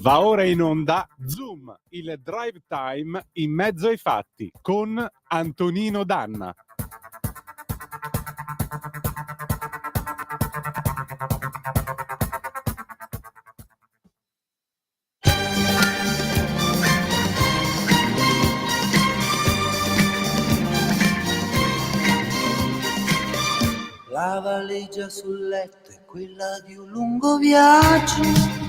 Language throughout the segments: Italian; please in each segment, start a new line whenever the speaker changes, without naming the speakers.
Va ora in onda Zoom, il drive time in mezzo ai fatti con Antonino Danna.
La valigia sul letto è quella di un lungo viaggio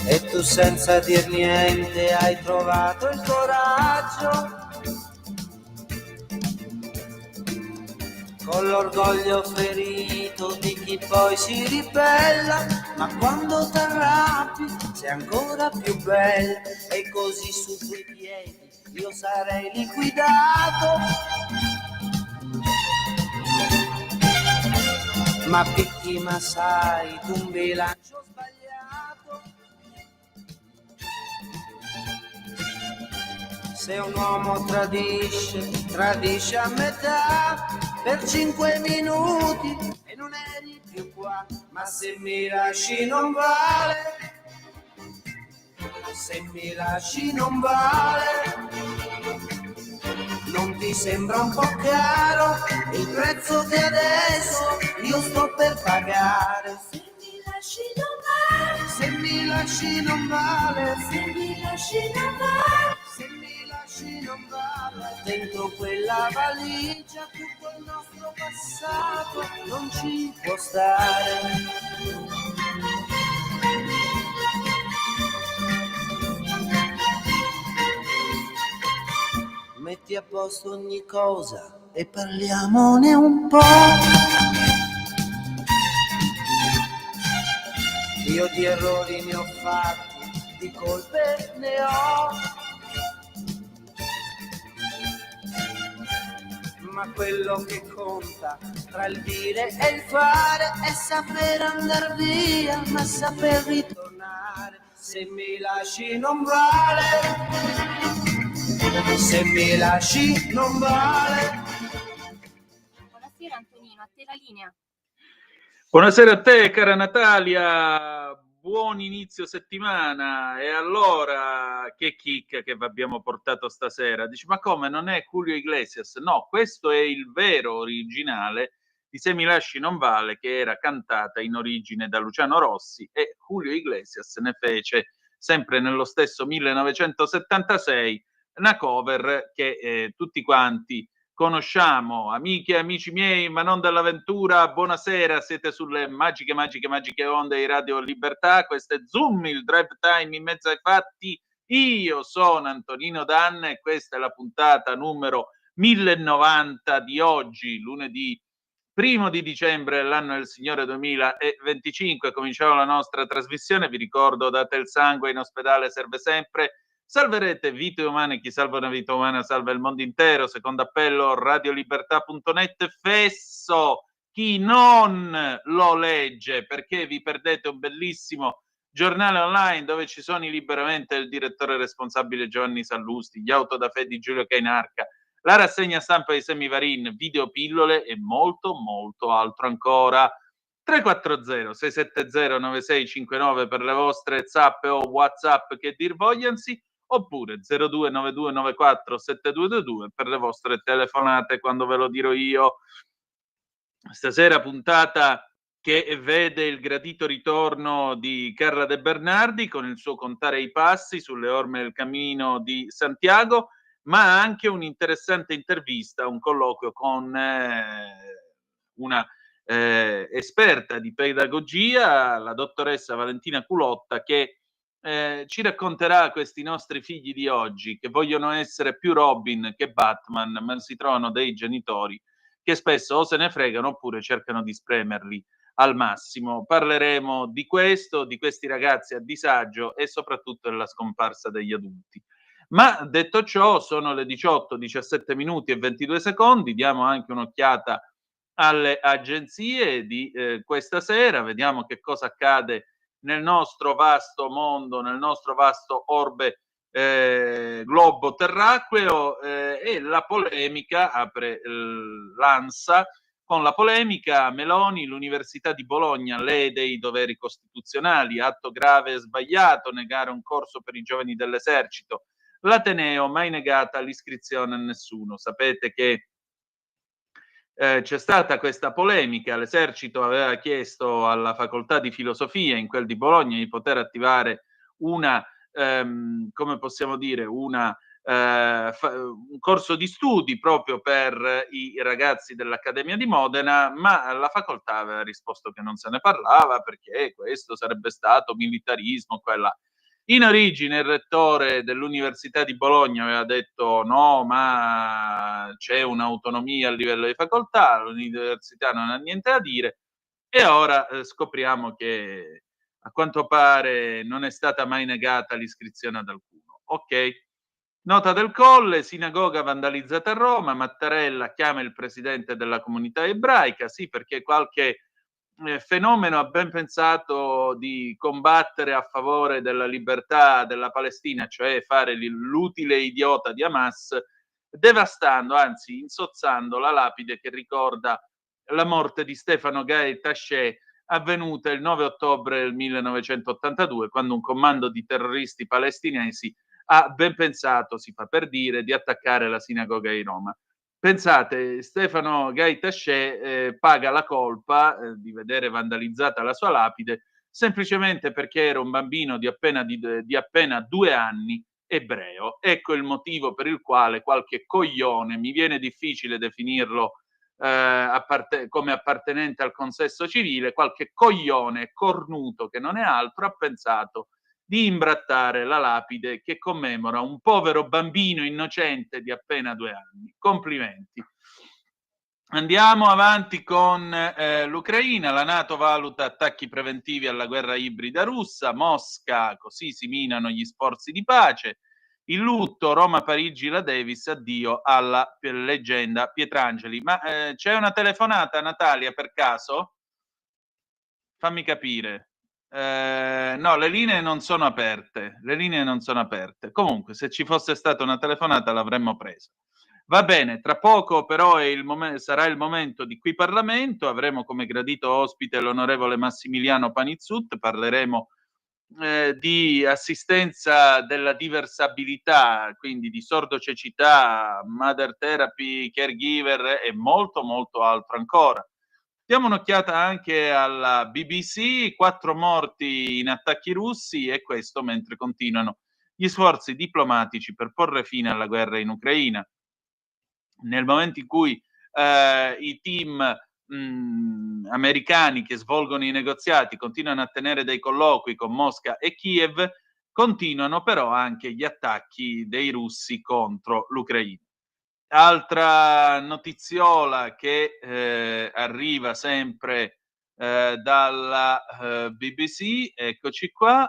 e tu senza dir niente hai trovato il coraggio, con l'orgoglio ferito di chi poi si ribella, ma quando t'arrabbi sei ancora più bella, e così su tuoi piedi io sarei liquidato, ma picchi, ma sai, tu un bilancio sbagliato. Se un uomo tradisce a metà per 5 minuti e non eri più qua, ma se mi lasci non vale, se mi lasci non vale. Non ti sembra un po' caro il prezzo che adesso io sto per pagare? Se mi lasci non vale, se mi lasci non vale, se mi lasci non vale, se mi lasci non vale. Dentro quella valigia tutto il nostro passato non ci può stare. Metti a posto ogni cosa e parliamone un po'. Io di errori ne ho fatti, di colpe ne ho, ma quello che conta tra il dire e il fare è saper andar via, ma saper ritornare. Se mi lasci non vale, se mi lasci non vale.
Buonasera Antonino, a te la linea.
Buonasera a te cara Natalia, buon inizio settimana. E allora che chicca che vi abbiamo portato stasera? Dici, ma come, non è Julio Iglesias? No, questo è il vero originale di Se mi lasci non vale, che era cantata in origine da Luciano Rossi, e Julio Iglesias ne fece sempre nello stesso 1976 una cover che tutti quanti conosciamo. Amiche e amici miei, ma non dall'avventura, buonasera, siete sulle magiche onde di Radio Libertà. Questo è Zoom, il drive time in mezzo ai fatti. Io sono Antonino Danna e questa è la puntata numero 1090 di oggi, lunedì 1 dicembre dell'anno del Signore 2025. Cominciamo la nostra trasmissione. Vi ricordo, date il sangue, in ospedale serve sempre. Salverete vite umane, chi salva una vita umana salva il mondo intero. Secondo appello, radiolibertà.net. Fesso chi non lo legge, perché vi perdete un bellissimo giornale online dove ci sono liberamente il direttore responsabile Giovanni Sallusti, gli Autodafè di Giulio Cainarca, la rassegna stampa di Semivarin, videopillole e molto altro ancora. 340 670 9659 per le vostre zappe o WhatsApp che dir vogliansi, oppure 0292947222 per le vostre telefonate quando ve lo dirò io. Stasera puntata che vede il gradito ritorno di Carla De Bernardi con il suo Contare i passi sulle orme del cammino di Santiago, ma anche un'interessante intervista, un colloquio con una esperta di pedagogia, la dottoressa Valentina Culotta, che ci racconterà questi nostri figli di oggi che vogliono essere più Robin che Batman, ma si trovano dei genitori che spesso o se ne fregano oppure cercano di spremerli al massimo. Parleremo di questo, di questi ragazzi a disagio e soprattutto della scomparsa degli adulti. Ma detto ciò, sono le 18, 17 minuti e 22 secondi, diamo anche un'occhiata alle agenzie di questa sera, vediamo che cosa accade nel nostro vasto mondo, nel nostro vasto orbe globo terracqueo, e la polemica apre l'ANSA Con la polemica, Meloni, l'Università di Bologna lede i doveri costituzionali, atto grave e sbagliato, negare un corso per i giovani dell'esercito. L'Ateneo mai negata l'iscrizione a nessuno. Sapete che c'è stata questa polemica, l'esercito aveva chiesto alla facoltà di filosofia, in quel di Bologna, di poter attivare una, come possiamo dire, un corso di studi proprio per i ragazzi dell'Accademia di Modena, ma la facoltà aveva risposto che non se ne parlava perché questo sarebbe stato militarismo, quella. In origine il rettore dell'Università di Bologna aveva detto no, ma c'è un'autonomia a livello di facoltà, l'università non ha niente da dire, e ora scopriamo che a quanto pare non è stata mai negata l'iscrizione ad alcuno. Ok. Nota del Colle, sinagoga vandalizzata a Roma, Mattarella chiama il presidente della comunità ebraica, sì, perché qualche fenomeno ha ben pensato di combattere a favore della libertà della Palestina, cioè fare l'utile idiota di Hamas, devastando, anzi insozzando la lapide che ricorda la morte di Stefano Gai Taché, avvenuta il 9 ottobre del 1982, quando un comando di terroristi palestinesi ha ben pensato, si fa per dire, di attaccare la sinagoga di Roma. Pensate, Stefano Gai Taché paga la colpa di vedere vandalizzata la sua lapide semplicemente perché era un bambino di appena 2 anni ebreo. Ecco il motivo per il quale qualche coglione, mi viene difficile definirlo come appartenente al consesso civile, qualche coglione cornuto che non è altro, ha pensato di imbrattare la lapide che commemora un povero bambino innocente di appena 2 anni. Complimenti. Andiamo avanti con l'Ucraina. La NATO valuta attacchi preventivi alla guerra ibrida russa. Mosca, così si minano gli sforzi di pace. Il lutto, Roma-Parigi, la Davis, addio alla leggenda Pietrangeli. Ma c'è una telefonata, Natalia, per caso? Fammi capire. No, le linee non sono aperte. Le linee non sono aperte. Comunque, se ci fosse stata una telefonata l'avremmo presa. Va bene, tra poco però sarà il momento di Qui Parlamento. Avremo come gradito ospite l'onorevole Massimiliano Panizzut. Parleremo di assistenza della diversabilità, quindi di sordocecità, mother therapy, caregiver e molto molto altro ancora. Diamo un'occhiata anche alla BBC, 4 morti in attacchi russi, e questo mentre continuano gli sforzi diplomatici per porre fine alla guerra in Ucraina. Nel momento in cui i team americani che svolgono i negoziati continuano a tenere dei colloqui con Mosca e Kiev, continuano però anche gli attacchi dei russi contro l'Ucraina. Altra notiziola che arriva sempre dalla BBC, eccoci qua,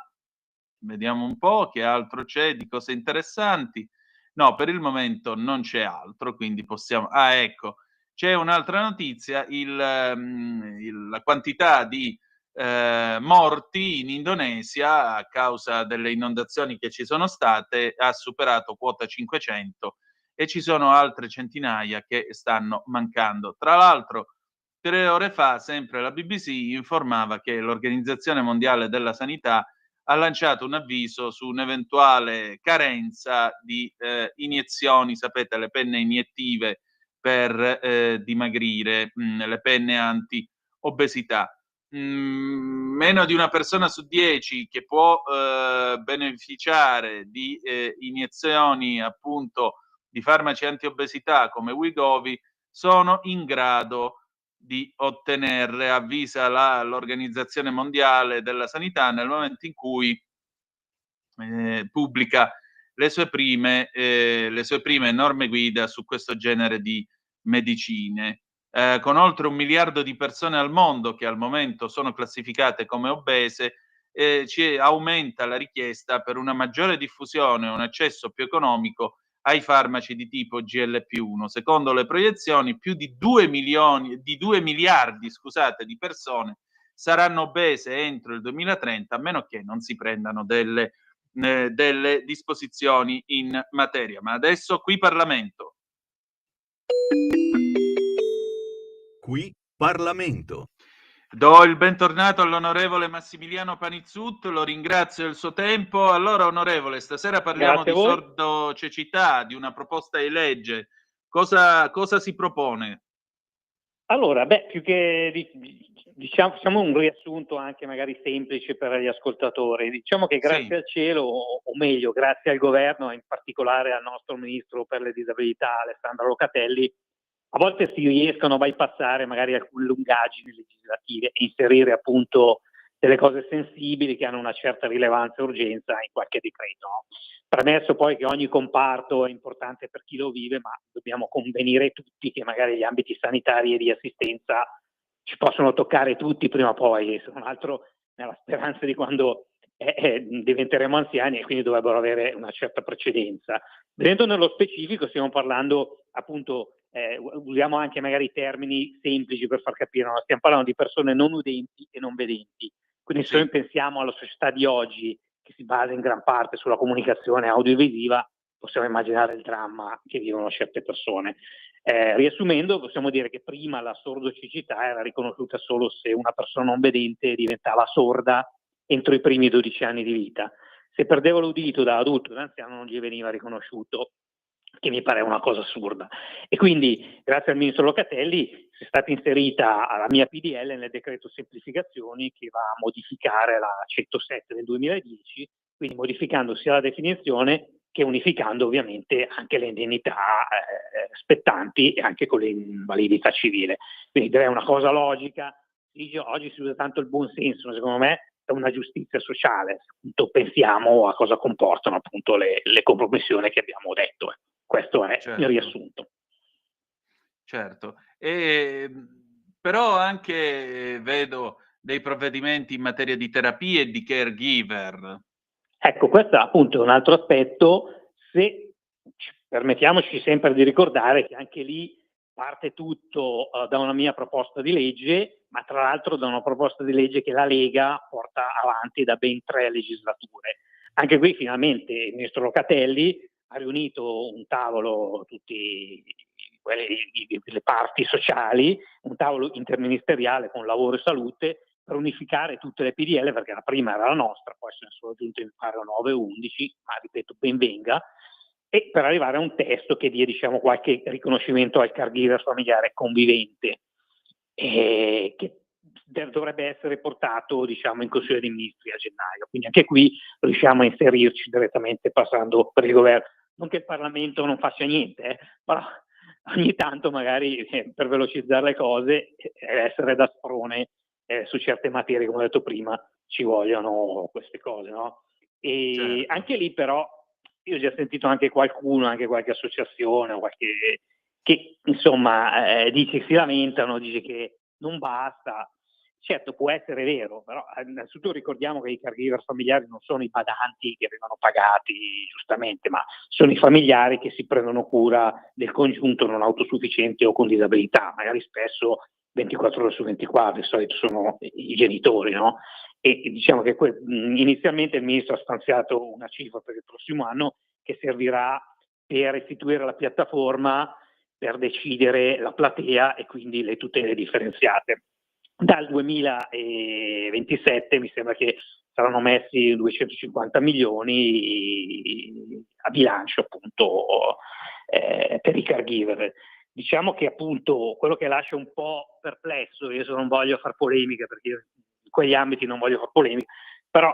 vediamo un po' che altro c'è di cose interessanti. No, per il momento non c'è altro, quindi possiamo... Ah, ecco, c'è un'altra notizia, la quantità di morti in Indonesia a causa delle inondazioni che ci sono state ha superato quota 500 e ci sono altre centinaia che stanno mancando. Tra l'altro, 3 ore fa, sempre la BBC informava che l'Organizzazione Mondiale della Sanità ha lanciato un avviso su un'eventuale carenza di iniezioni, sapete, le penne iniettive per dimagrire, le penne anti-obesità. Meno di una persona su 10 che può beneficiare di iniezioni appunto di farmaci anti-obesità come Wegovy sono in grado di ottenerle, avvisa l'Organizzazione Mondiale della Sanità nel momento in cui pubblica le sue prime norme guida su questo genere di medicine. Con oltre 1 miliardo di persone al mondo che al momento sono classificate come obese, ci aumenta la richiesta per una maggiore diffusione e un accesso più economico ai farmaci di tipo GLP-1. Secondo le proiezioni, più di 2 miliardi, scusate, di persone saranno obese entro il 2030, a meno che non si prendano delle disposizioni in materia. Ma adesso Qui Parlamento.
Qui Parlamento.
Do il bentornato all'onorevole Massimiliano Panizzut, lo ringrazio del suo tempo. Allora, onorevole, stasera parliamo di sordocecità, di una proposta di legge. Cosa si propone?
Allora, più che diciamo un riassunto anche magari semplice per gli ascoltatori. Diciamo che grazie al cielo, o meglio, grazie al governo, e in particolare al nostro ministro per le disabilità, Alessandro Locatelli, a volte si riescono a bypassare magari alcune lungaggini legislative e inserire appunto delle cose sensibili che hanno una certa rilevanza e urgenza in qualche decreto, no? Premesso poi che ogni comparto è importante per chi lo vive, ma dobbiamo convenire tutti che magari gli ambiti sanitari e di assistenza ci possono toccare tutti prima o poi, se non altro nella speranza di quando diventeremo anziani e quindi dovrebbero avere una certa precedenza. Vedendo nello specifico, stiamo parlando appunto, usiamo anche magari termini semplici per far capire, no? Stiamo parlando di persone non udenti e non vedenti. Quindi se noi pensiamo alla società di oggi, che si basa in gran parte sulla comunicazione audiovisiva, possiamo immaginare il dramma che vivono certe persone. Riassumendo, possiamo dire che prima la sordocecità era riconosciuta solo se una persona non vedente diventava sorda entro i primi 12 anni di vita. Se perdeva l'udito da adulto o da anziano non gli veniva riconosciuto, che mi pare una cosa assurda. E quindi, grazie al ministro Locatelli, è stata inserita la mia PDL nel decreto semplificazioni che va a modificare la 107 del 2010, quindi modificando sia la definizione che unificando ovviamente anche le indennità spettanti e anche con l'invalidità civile. Quindi è una cosa logica. Oggi si usa tanto il buon senso, ma secondo me è una giustizia sociale. Appunto, pensiamo a cosa comportano appunto le compromissioni che abbiamo detto. Questo è il riassunto.
Certo, però anche vedo dei provvedimenti in materia di terapie e di caregiver.
Ecco, questo appunto è un altro aspetto. Se permettiamoci sempre di ricordare che anche lì parte tutto da una mia proposta di legge, ma tra l'altro da una proposta di legge che la Lega porta avanti da ben 3 legislature. Anche qui finalmente il ministro Locatelli ha riunito un tavolo, tutte le parti sociali, un tavolo interministeriale con lavoro e salute per unificare tutte le PDL, perché la prima era la nostra, poi se ne sono aggiunte mi pare 9 o 11, ma ripeto ben venga, e per arrivare a un testo che dia diciamo qualche riconoscimento al caregiver familiare convivente, che dovrebbe essere portato diciamo in Consiglio dei Ministri a gennaio. Quindi anche qui riusciamo a inserirci direttamente passando per il governo. Non che il Parlamento non faccia niente, però ogni tanto magari per velocizzare le cose essere da sprone su certe materie, come ho detto prima, ci vogliono queste cose, no? E anche lì però io ho già sentito anche qualcuno, anche qualche associazione, che insomma dice si lamentano, dice che non basta. Certo, può essere vero, però innanzitutto ricordiamo che i caregiver familiari non sono i badanti che vengono pagati giustamente, ma sono i familiari che si prendono cura del congiunto non autosufficiente o con disabilità, magari spesso 24 ore su 24, di solito sono i genitori, no? E diciamo che inizialmente il ministro ha stanziato una cifra per il prossimo anno che servirà per istituire la piattaforma per decidere la platea e quindi le tutele differenziate. Dal 2027 mi sembra che saranno messi 250 milioni a bilancio appunto per i caregiver. Diciamo che appunto quello che lascia un po' perplesso, io non voglio far polemica perché in quegli ambiti non voglio far polemica, però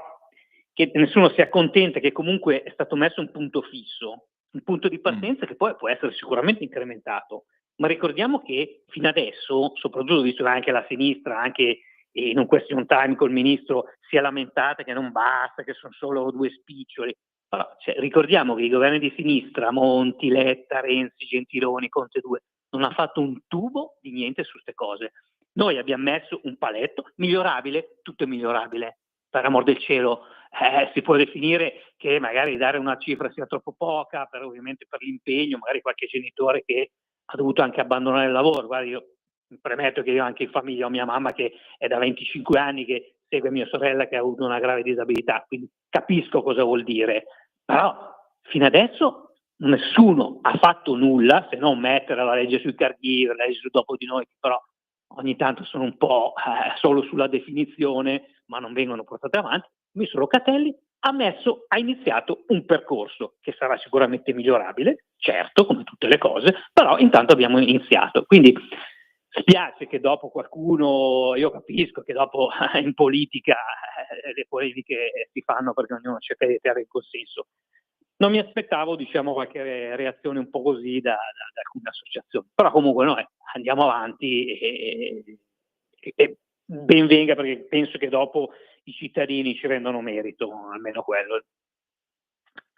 che nessuno si accontenta che comunque è stato messo un punto fisso, un punto di partenza che poi può essere sicuramente incrementato. Ma ricordiamo che fino adesso, soprattutto visto che anche la sinistra, anche in un question time col ministro, si è lamentata che non basta, che sono solo 2 spiccioli. Però ricordiamo che i governi di sinistra, Monti, Letta, Renzi, Gentiloni, Conte 2, non ha fatto un tubo di niente su queste cose. Noi abbiamo messo un paletto, migliorabile, tutto è migliorabile. Per amor del cielo, si può definire che magari dare una cifra sia troppo poca, ovviamente per l'impegno, magari qualche genitore che ha dovuto anche abbandonare il lavoro. Guarda, io premetto che io anche in famiglia ho mia mamma che è da 25 anni che segue mia sorella che ha avuto una grave disabilità, quindi capisco cosa vuol dire, però fino adesso nessuno ha fatto nulla se non mettere la legge sui caregiver, la legge su dopo di noi, che però ogni tanto sono un po' solo sulla definizione, ma non vengono portate avanti. Il ministro Locatelli ha iniziato un percorso che sarà sicuramente migliorabile, certo, come tutte le cose, però intanto abbiamo iniziato. Quindi spiace che dopo qualcuno, io capisco che dopo in politica le polemiche si fanno perché ognuno cerca di ottenere il consenso. Non mi aspettavo, diciamo, qualche reazione un po' così da alcune associazioni, però comunque noi andiamo avanti e ben venga, perché penso che dopo i cittadini ci rendono merito, almeno quello.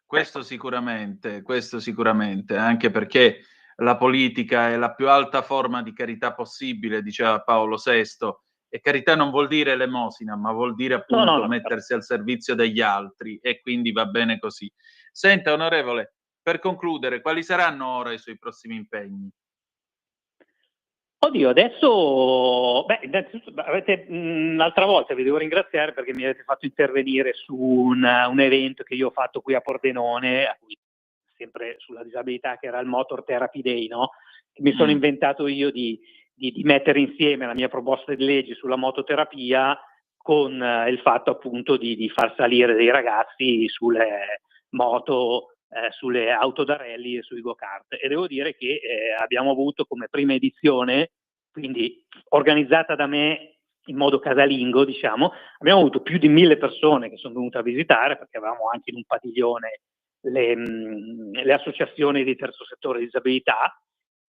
Questo sicuramente, anche perché la politica è la più alta forma di carità possibile, diceva Paolo VI, e carità non vuol dire elemosina, ma vuol dire appunto
No.
mettersi al servizio degli altri, e quindi va bene così. Senta, onorevole, per concludere, quali saranno ora i suoi prossimi impegni?
Oddio, adesso, innanzitutto, l'altra volta vi devo ringraziare perché mi avete fatto intervenire su un evento che io ho fatto qui a Pordenone, a cui, sempre sulla disabilità, che era il Motor Therapy Day, no? Che mi sono inventato io di mettere insieme la mia proposta di legge sulla mototerapia con il fatto appunto di far salire dei ragazzi sulle moto, sulle auto da rally e sui go-kart. E devo dire che abbiamo avuto come prima edizione, quindi organizzata da me in modo casalingo, diciamo, abbiamo avuto più di 1000 persone che sono venute a visitare, perché avevamo anche in un padiglione le associazioni di terzo settore di disabilità,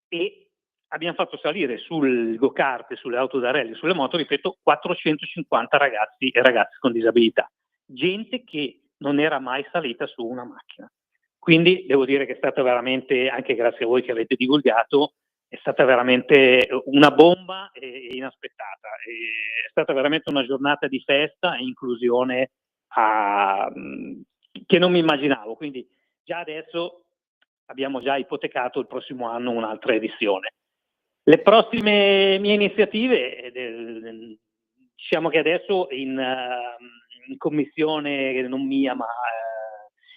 e abbiamo fatto salire sul go-kart, sulle auto da rally, sulle moto, ripeto, 450 ragazzi e ragazze con disabilità. Gente che non era mai salita su una macchina. Quindi devo dire che è stata veramente, anche grazie a voi che avete divulgato, è stata veramente una bomba e inaspettata. È stata veramente una giornata di festa e inclusione che non mi immaginavo. Quindi già adesso abbiamo già ipotecato il prossimo anno un'altra edizione. Le prossime mie iniziative, diciamo che adesso in commissione, non mia, ma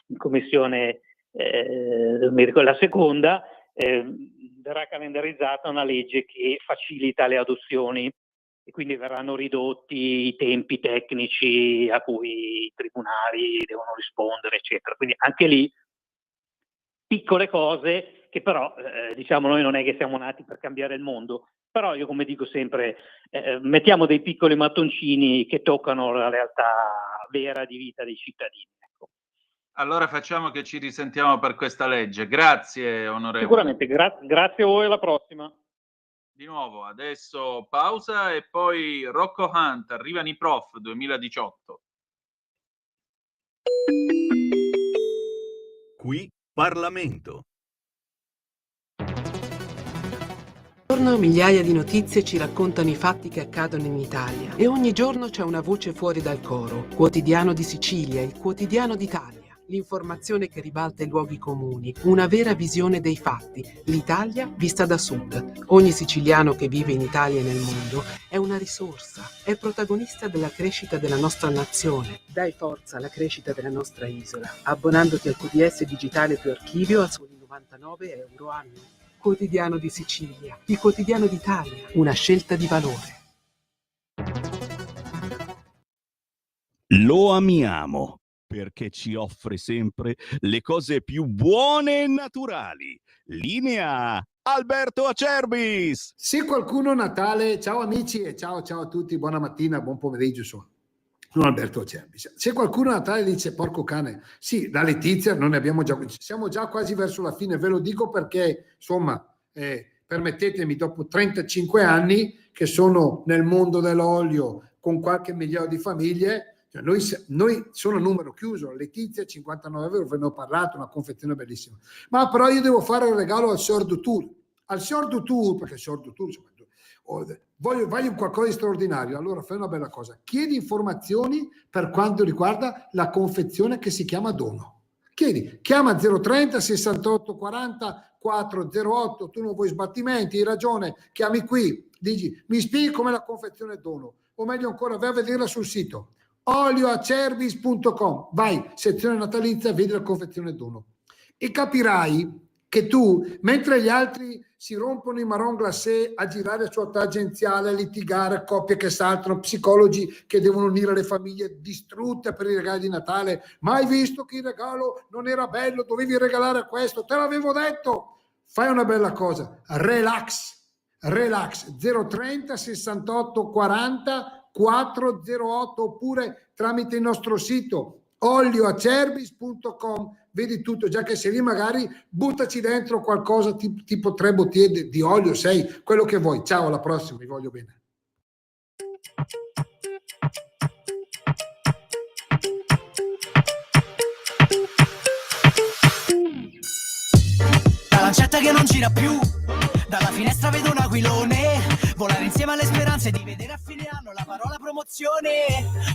in commissione, non mi ricordo, la seconda, verrà calendarizzata una legge che facilita le adozioni, e quindi verranno ridotti i tempi tecnici a cui i tribunali devono rispondere, eccetera. Quindi anche lì piccole cose che però, diciamo, noi non è che siamo nati per cambiare il mondo, però io, come dico sempre, mettiamo dei piccoli mattoncini che toccano la realtà vera di vita dei cittadini. Ecco.
Allora facciamo che ci risentiamo per questa legge. Grazie, onorevole.
Sicuramente, grazie a voi, alla prossima.
Di nuovo, adesso pausa e poi Rocco Hunt, arrivano i prof 2018.
Qui Parlamento.
Giorno migliaia di notizie ci raccontano i fatti che accadono in Italia e ogni giorno c'è una voce fuori dal coro. Quotidiano di Sicilia, il quotidiano d'Italia. L'informazione che ribalta i luoghi comuni, una vera visione dei fatti, l'Italia vista da sud. Ogni siciliano che vive in Italia e nel mondo è una risorsa, è protagonista della crescita della nostra nazione. Dai forza alla crescita della nostra isola, abbonandoti al QDS digitale più archivio a soli 99 euro annui. Quotidiano di Sicilia, il quotidiano d'Italia, una scelta di valore.
Lo amiamo perché ci offre sempre le cose più buone e naturali. Linea Alberto Acerbis.
Se qualcuno a Natale, ciao amici e ciao a tutti, buona mattina, buon pomeriggio, sono Alberto Acerbis. Se qualcuno a Natale dice porco cane, sì, da Letizia non ne abbiamo già, siamo già quasi verso la fine, ve lo dico perché insomma permettetemi, dopo 35 anni che sono nel mondo dell'olio con qualche migliaio di famiglie, noi sono numero chiuso. Letizia 59 euro, ve ne ho parlato, una confezione bellissima, ma però io devo fare il regalo al Signor Dutour, perché il Signor Dutour voglio qualcosa di straordinario. Allora fai una bella cosa, chiedi informazioni per quanto riguarda la confezione che si chiama dono. Chiama 030 68 40 408, tu non vuoi sbattimenti, hai ragione, chiami qui, dici mi spieghi com'è la confezione dono, o meglio ancora vai a vederla sul sito olioacerbis.com, vai, sezione natalizia, vedi la confezione dono e capirai che tu, mentre gli altri si rompono i marron glacé a girare su tangenziale, a litigare, coppie che saltano, psicologi che devono unire le famiglie distrutte per i regali di Natale, mai visto che il regalo non era bello, dovevi regalare questo, te l'avevo detto. Fai una bella cosa, relax 030 68 40 408 oppure tramite il nostro sito olioacerbis.com, vedi tutto, già che sei lì magari buttaci dentro qualcosa tipo 3 bottiglie di olio, 6, quello che vuoi. Ciao, alla prossima, vi voglio bene.
La lancetta che non gira più, dalla finestra vedo un aquilone volare insieme alle speranze di vedere a fine anno la parola promozione.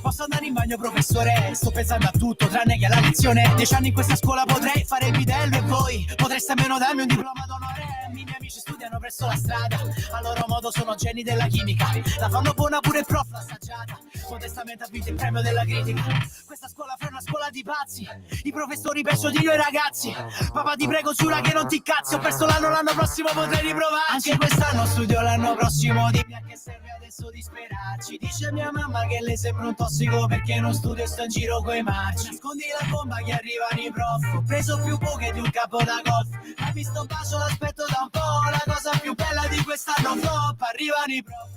Posso andare in bagno, professore? Sto pensando a tutto tranne che alla lezione. 10 anni in questa scuola potrei fare il bidello e voi potreste almeno darmi un diploma d'onore. I miei amici studiano presso la strada, a loro modo sono geni della chimica, la fanno buona pure il prof l'assaggiata, modestamente ha vinto il premio della critica. Questa scuola fra una scuola di pazzi, i professori peggio di noi ragazzi. Papà ti prego giura che non ti cazzi, ho perso l'anno prossimo potrei riprovare. Anche quest'anno studio, l'anno prossimo dimmi a che serve adesso disperarci. Dice mia mamma che le sembra un tossico perché non studio e sto in giro coi marci. Nascondi la bomba che arrivano i prof, ho preso più buche di un capo da golf. Hai visto un bacio, l'aspetto da un po', la cosa più bella di quest'anno flop. Arrivano i prof,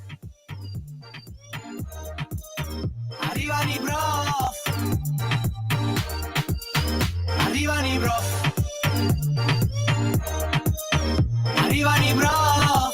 arrivano i prof, arrivano i prof, arrivano i prof.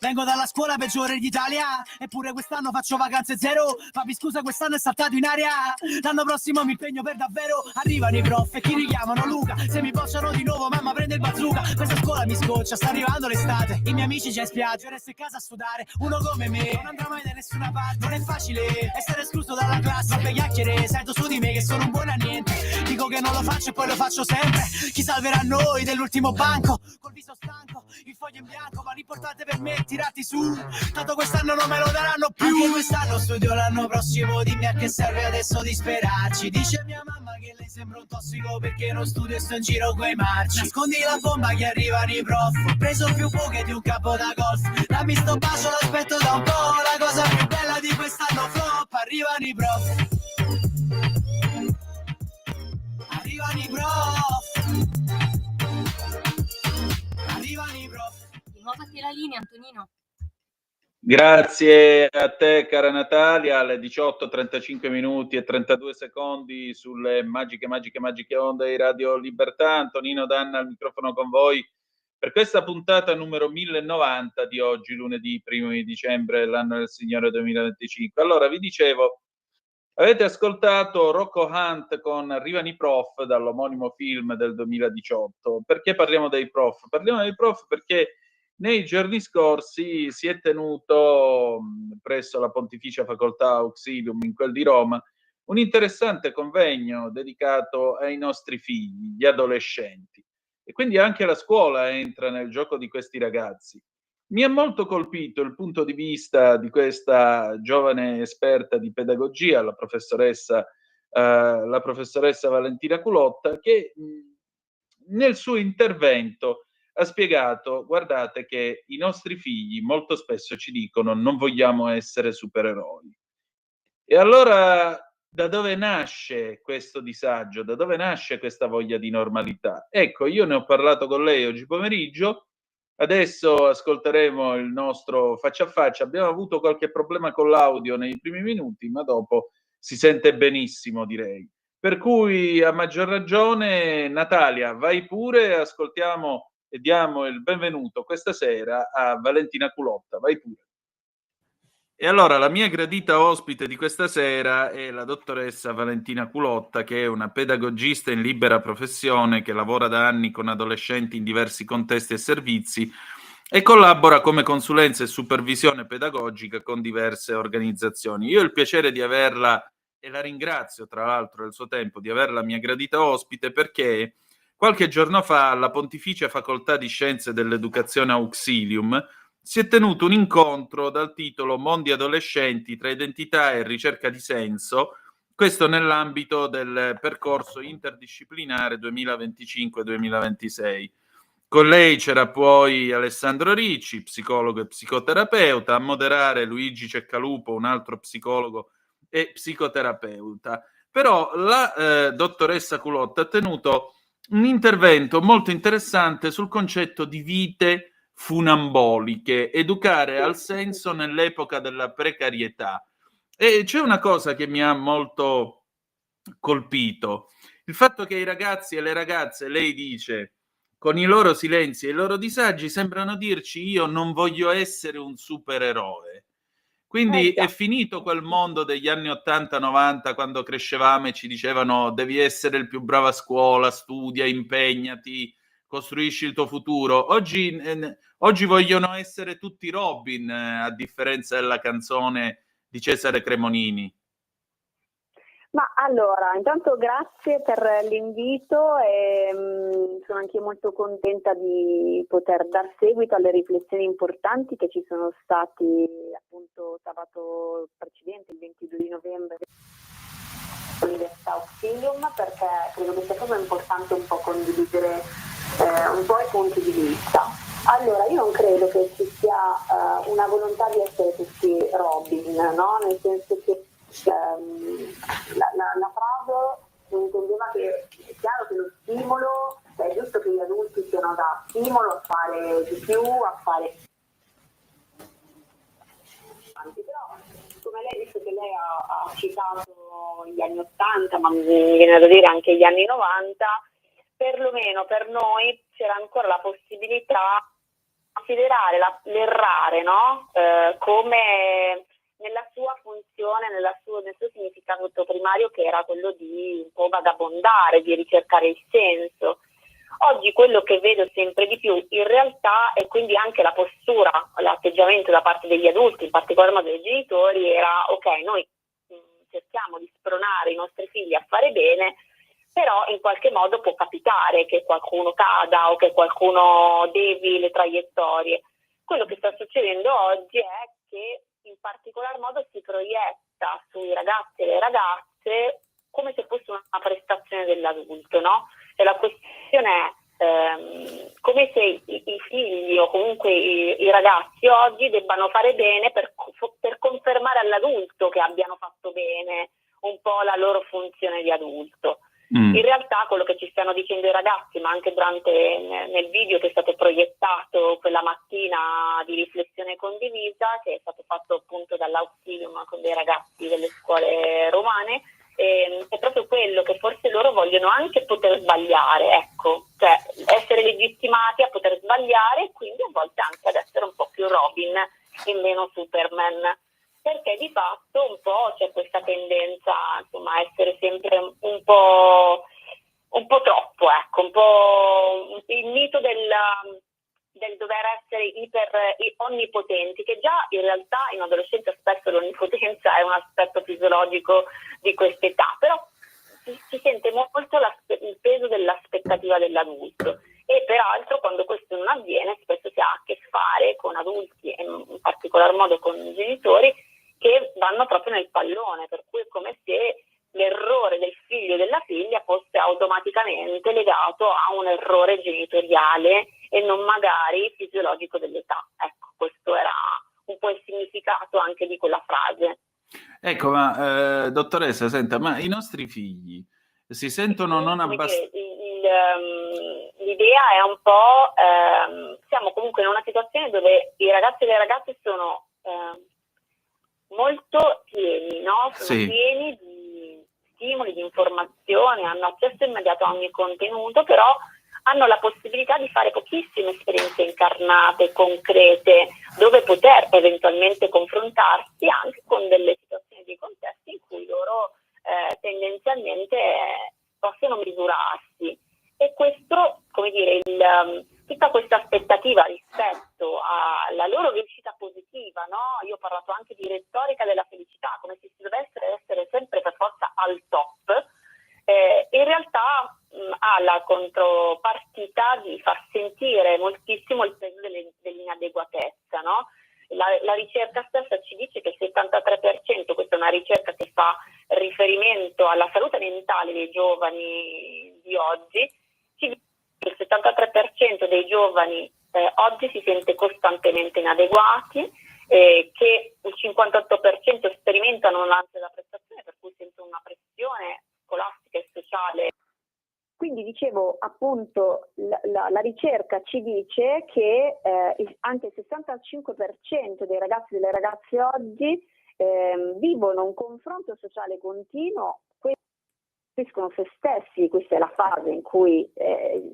Vengo dalla scuola peggiore d'Italia, eppure quest'anno faccio vacanze zero. Papi scusa, quest'anno è saltato in aria, l'anno prossimo mi impegno per davvero. Arrivano i prof e chi richiamano Luca, se mi bocciano di nuovo mamma prende il bazooka. Questa scuola mi scoccia, sta arrivando l'estate, i miei amici già in spiaggia, resto in casa a sudare. Uno come me non andrà mai da nessuna parte, non è facile essere escluso dalla classe. Troppe chiacchiere, sento su di me che sono un buon a niente, dico che non lo faccio e poi lo faccio sempre. Chi salverà noi dell'ultimo banco, col viso stanco, il foglio in bianco, ma l'importante per me è tirarti su, tanto quest'anno non me lo daranno più. Anche quest'anno studio, l'anno prossimo dimmi a che serve adesso disperarci. Dice mia mamma che lei sembra un tossico perché non studio e sto in giro coi marci. Nascondi la bomba che arrivano i prof, ho preso più buche di un capo da golf. Dammi sto bacio, l'aspetto da un po', la cosa più bella di quest'anno flop. Arrivano i prof, arrivano i prof, arrivano i prof.
Di nuovo a te la linea, Antonino.
Grazie a te, cara Natalia, alle 18:35 minuti e 32 secondi sulle magiche onde di Radio Libertà. Antonino Danna al microfono con voi per questa puntata numero 1090 di oggi, lunedì 1 di dicembre, l'anno del Signore 2025. Allora, vi dicevo, avete ascoltato Rocco Hunt con Arrivano i prof dall'omonimo film del 2018. Perché parliamo dei prof? Parliamo dei prof perché nei giorni scorsi si è tenuto presso la Pontificia Facoltà Auxilium, in quel di Roma, un interessante convegno dedicato ai nostri figli, gli adolescenti. E quindi anche la scuola entra nel gioco di questi ragazzi. Mi ha molto colpito il punto di vista di questa giovane esperta di pedagogia, la professoressa Valentina Culotta, che nel suo intervento ha spiegato: guardate che i nostri figli molto spesso ci dicono non vogliamo essere supereroi. E allora da dove nasce questo disagio? Da dove nasce questa voglia di normalità? Ecco, io ne ho parlato con lei oggi pomeriggio, adesso ascolteremo il nostro faccia a faccia. Abbiamo avuto qualche problema con l'audio nei primi minuti, ma dopo si sente benissimo, direi. Per cui a maggior ragione, Natalia, vai pure, ascoltiamo e diamo il benvenuto questa sera a Valentina Culotta. Vai pure. E allora la mia gradita ospite di questa sera è la dottoressa Valentina Culotta, che è una pedagogista in libera professione che lavora da anni con adolescenti in diversi contesti e servizi e collabora come consulenza e supervisione pedagogica con diverse organizzazioni. Io ho il piacere di averla, e la ringrazio tra l'altro del suo tempo, di averla mia gradita ospite, perché qualche giorno fa alla Pontificia Facoltà di Scienze dell'Educazione Auxilium si è tenuto un incontro dal titolo Mondi adolescenti tra identità e ricerca di senso, Questo nell'ambito del percorso interdisciplinare 2025-2026. Con lei c'era poi Alessandro Ricci, psicologo e psicoterapeuta, a moderare Luigi Ceccalupo, un altro psicologo e psicoterapeuta. Però la dottoressa Culotta ha tenuto un intervento molto interessante sul concetto di vite funamboliche, educare al senso nell'epoca della precarietà. E c'è una cosa che mi ha molto colpito, il fatto che i ragazzi e le ragazze, lei dice, con i loro silenzi e i loro disagi, sembrano dirci: io non voglio essere un supereroe. Quindi è finito quel mondo degli anni 80-90, quando crescevamo e ci dicevano devi essere il più bravo a scuola, studia, impegnati, costruisci il tuo futuro. Oggi vogliono essere tutti Robin, a differenza della canzone di Cesare Cremonini.
Ma allora, intanto grazie per l'invito e sono anche molto contenta di poter dar seguito alle riflessioni importanti che ci sono stati appunto sabato precedente, il 22 di novembre, all'Università Auxilium, perché credo che sia proprio importante un po' condividere un po' i punti di vista. Allora, io non credo che ci sia una volontà di essere tutti Robin, no? Nel senso che la frase intendeva che è chiaro che lo stimolo, cioè è giusto che gli adulti siano da stimolo a fare di più, a fare però come lei, visto che lei ha citato gli anni 80, ma mi viene da dire anche gli anni 90, perlomeno per noi c'era ancora la possibilità di considerare l'errare, no? Come nella sua funzione, nel suo significato primario, che era quello di un po' vagabondare, di ricercare il senso. Oggi quello che vedo sempre di più in realtà, e quindi anche la postura, l'atteggiamento da parte degli adulti, in particolar modo dei genitori, era ok, noi cerchiamo di spronare i nostri figli a fare bene, però in qualche modo può capitare che qualcuno cada o che qualcuno devi le traiettorie. Quello che sta succedendo oggi è che in particolar modo si proietta sui ragazzi e le ragazze come se fosse una prestazione dell'adulto, no? E la questione è come se i figli o comunque i ragazzi oggi debbano fare bene per confermare all'adulto che abbiano fatto bene un po' la loro funzione di adulto. In realtà quello che ci stanno dicendo i ragazzi, ma anche nel video che è stato proiettato quella mattina di riflessione condivisa, che è stato fatto appunto dall'Auxilium con dei ragazzi delle scuole romane, è proprio quello che forse loro vogliono anche poter sbagliare, ecco, cioè essere legittimati a poter sbagliare e quindi a volte anche ad essere un po' più Robin e meno Superman. Perché di fatto un po' c'è questa tendenza, insomma, a essere sempre un po' troppo, ecco, un po' il mito del dover essere onnipotenti, che già in realtà in adolescenza spesso l'onnipotenza è un aspetto fisiologico di quest'età, però si sente molto il peso dell'aspettativa dell'adulto. E peraltro quando questo non avviene spesso si ha a che fare con adulti e in particolar modo con i genitori che vanno proprio nel pallone, per cui è come se l'errore del figlio e della figlia fosse automaticamente legato a un errore genitoriale e non magari fisiologico dell'età. Ecco, questo era un po' il significato anche di quella frase.
Ecco, ma dottoressa, senta, ma i nostri figli si sentono non abbastanza...
L'idea è un po'... siamo comunque in una situazione dove i ragazzi e le ragazze sono... molto pieni, no? Sono pieni di stimoli, di informazioni, hanno accesso immediato a ogni contenuto, però hanno la possibilità di fare pochissime esperienze incarnate, concrete, dove poter eventualmente confrontarsi anche con delle situazioni di contesti in cui loro tendenzialmente possono misurarsi. E questo, come dire, tutta questa aspettativa rispetto alla loro riuscita positiva, no? Io ho parlato anche di retorica della felicità, come se si dovesse essere sempre per forza al top, in realtà ha la contropartita di far sentire moltissimo il peso dell'inadeguatezza, no? La ricerca stessa ci dice che il 73%, questa è una ricerca che fa riferimento riferimento alla salute mentale dei giovani di oggi, ci dice che il 73% dei giovani oggi si sente costantemente inadeguati, che il 58% sperimentano un'ansia da prestazione, per cui sentono una pressione scolastica e sociale. Quindi dicevo, appunto, la ricerca ci dice che anche il 65% dei ragazzi e delle ragazze oggi vivono un confronto sociale continuo, costruiscono se stessi. Questa è la fase in cui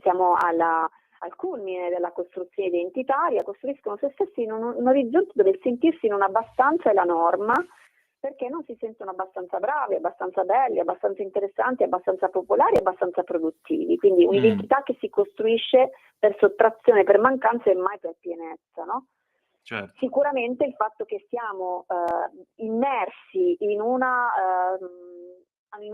siamo al culmine della costruzione identitaria, costruiscono se stessi in un orizzonte dove sentirsi non abbastanza è la norma, perché non si sentono abbastanza bravi, abbastanza belli, abbastanza interessanti, abbastanza popolari, abbastanza produttivi. Quindi un'identità che si costruisce per sottrazione, per mancanza e mai per pienezza, no?
Certo.
Sicuramente il fatto che siamo immersi in un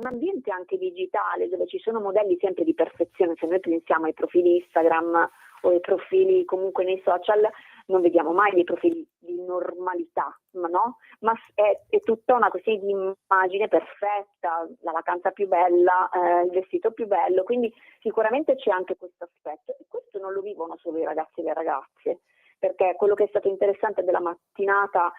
ambiente anche digitale, dove ci sono modelli sempre di perfezione. Se noi pensiamo ai profili Instagram o ai profili comunque nei social, non vediamo mai dei profili di normalità, no? Ma è tutta una questione di immagine perfetta, la vacanza più bella, il vestito più bello, quindi sicuramente c'è anche questo aspetto, e questo non lo vivono solo i ragazzi e le ragazze, perché quello che è stato interessante della mattinata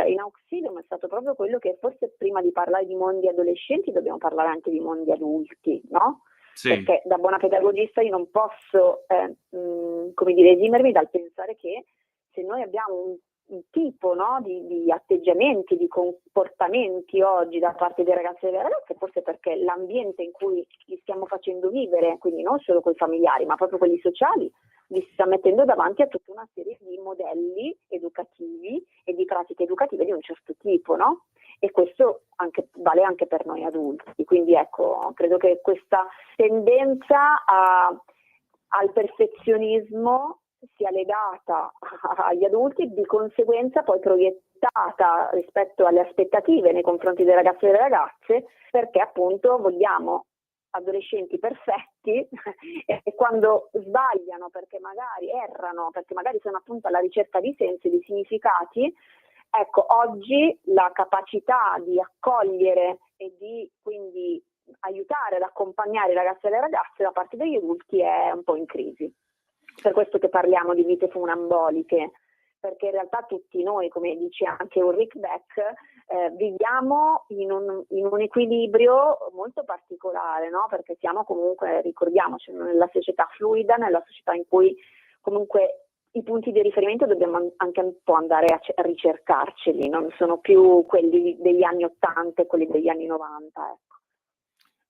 in Auxilium è stato proprio quello che forse prima di parlare di mondi adolescenti dobbiamo parlare anche di mondi adulti, no?
Sì.
Perché da buona pedagogista io non posso esimermi dal pensare che se noi abbiamo un tipo, no, di atteggiamenti, di comportamenti oggi da parte dei ragazzi e delle ragazze, forse perché l'ambiente in cui li stiamo facendo vivere, quindi non solo con i familiari ma proprio quelli sociali, li sta mettendo davanti a tutta una serie di modelli educativi e di pratiche educative di un certo tipo, no? E questo vale anche per noi adulti. Quindi ecco, credo che questa tendenza al perfezionismo sia legata agli adulti, di conseguenza poi proiettata rispetto alle aspettative nei confronti dei ragazzi e delle ragazze, perché appunto vogliamo adolescenti perfetti e quando sbagliano, perché magari errano, perché magari sono appunto alla ricerca di sensi, di significati, ecco, oggi la capacità di accogliere e di quindi aiutare ad accompagnare i ragazzi e le ragazze da parte degli adulti è un po' in crisi. Per questo che parliamo di vite funamboliche, perché in realtà tutti noi, come dice anche Ulrich Beck, viviamo in un equilibrio molto particolare, no? Perché siamo comunque, ricordiamoci, nella società fluida, nella società in cui comunque i punti di riferimento dobbiamo anche un po' andare a ricercarceli, non sono più quelli degli anni 80 e quelli degli anni 90, ecco.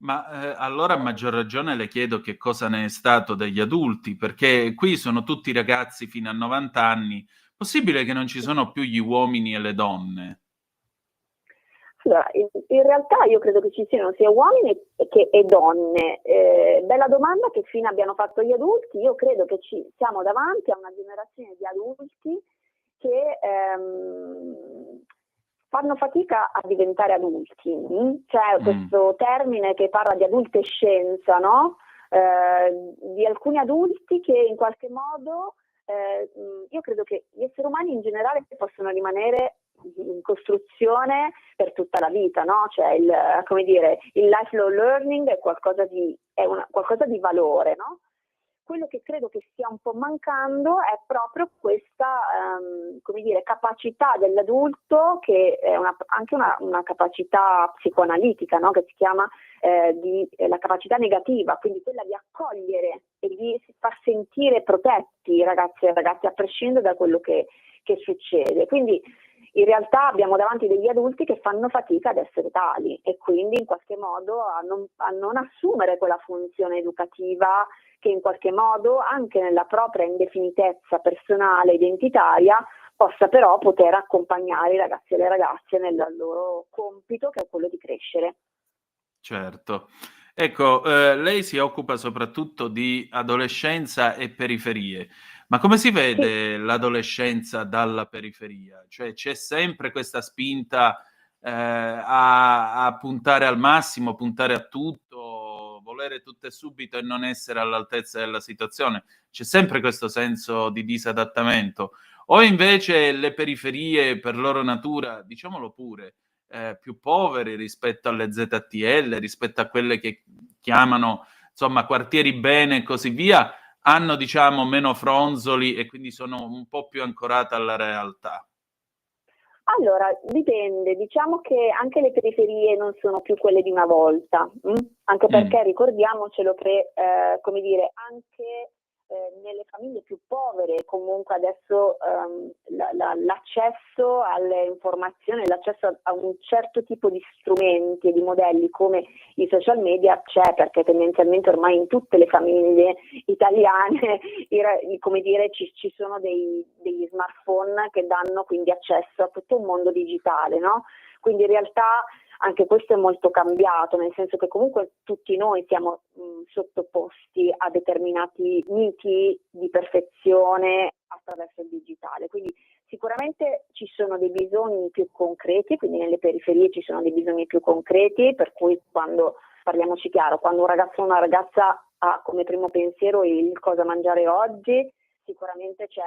Ma allora a maggior ragione le chiedo che cosa ne è stato degli adulti, perché qui sono tutti ragazzi fino a 90 anni. Possibile che non ci sono più gli uomini e le donne?
Allora, in realtà io credo che ci siano sia uomini e donne. Bella domanda che fine abbiano fatto gli adulti. Io credo che siamo davanti a una generazione di adulti che fanno fatica a diventare adulti. C'è questo termine che parla di adultescenza, no? Di alcuni adulti che in qualche modo, io credo che gli esseri umani in generale possono rimanere in costruzione per tutta la vita, no? Cioè il lifelong learning è qualcosa di valore, no? Quello che credo che stia un po' mancando è proprio questa capacità dell'adulto, che è anche una capacità psicoanalitica, no? Che si chiama la capacità negativa, quindi quella di accogliere e di far sentire protetti i ragazzi e ragazze a prescindere da quello che succede. Quindi in realtà abbiamo davanti degli adulti che fanno fatica ad essere tali e quindi in qualche modo a non assumere quella funzione educativa che in qualche modo anche nella propria indefinitezza personale, identitaria, possa però poter accompagnare i ragazzi e le ragazze nel loro compito, che è quello di crescere.
Certo. Ecco, lei si occupa soprattutto di adolescenza e periferie, ma come si vede l'adolescenza dalla periferia? Cioè c'è sempre questa spinta a puntare al massimo, puntare a tutto, volere tutto e subito e non essere all'altezza della situazione? C'è sempre questo senso di disadattamento? O invece le periferie per loro natura, diciamolo pure, più poveri rispetto alle ZTL, rispetto a quelle che chiamano insomma quartieri bene e così via, hanno diciamo meno fronzoli e quindi sono un po' più ancorate alla realtà?
Allora, dipende, diciamo che anche le periferie non sono più quelle di una volta, anche perché ricordiamocelo che, come dire, anche nelle famiglie più povere comunque adesso l'accesso alle informazioni, l'accesso a un certo tipo di strumenti e di modelli come i social media c'è, perché tendenzialmente ormai in tutte le famiglie italiane come dire, ci sono degli smartphone che danno quindi accesso a tutto un mondo digitale, no? Quindi in realtà anche questo è molto cambiato, nel senso che comunque tutti noi siamo sottoposti a determinati miti di perfezione attraverso il digitale. Quindi sicuramente ci sono dei bisogni più concreti, quindi nelle periferie ci sono dei bisogni più concreti, per cui quando, parliamoci chiaro, quando un ragazzo o una ragazza ha come primo pensiero il cosa mangiare oggi, sicuramente c'è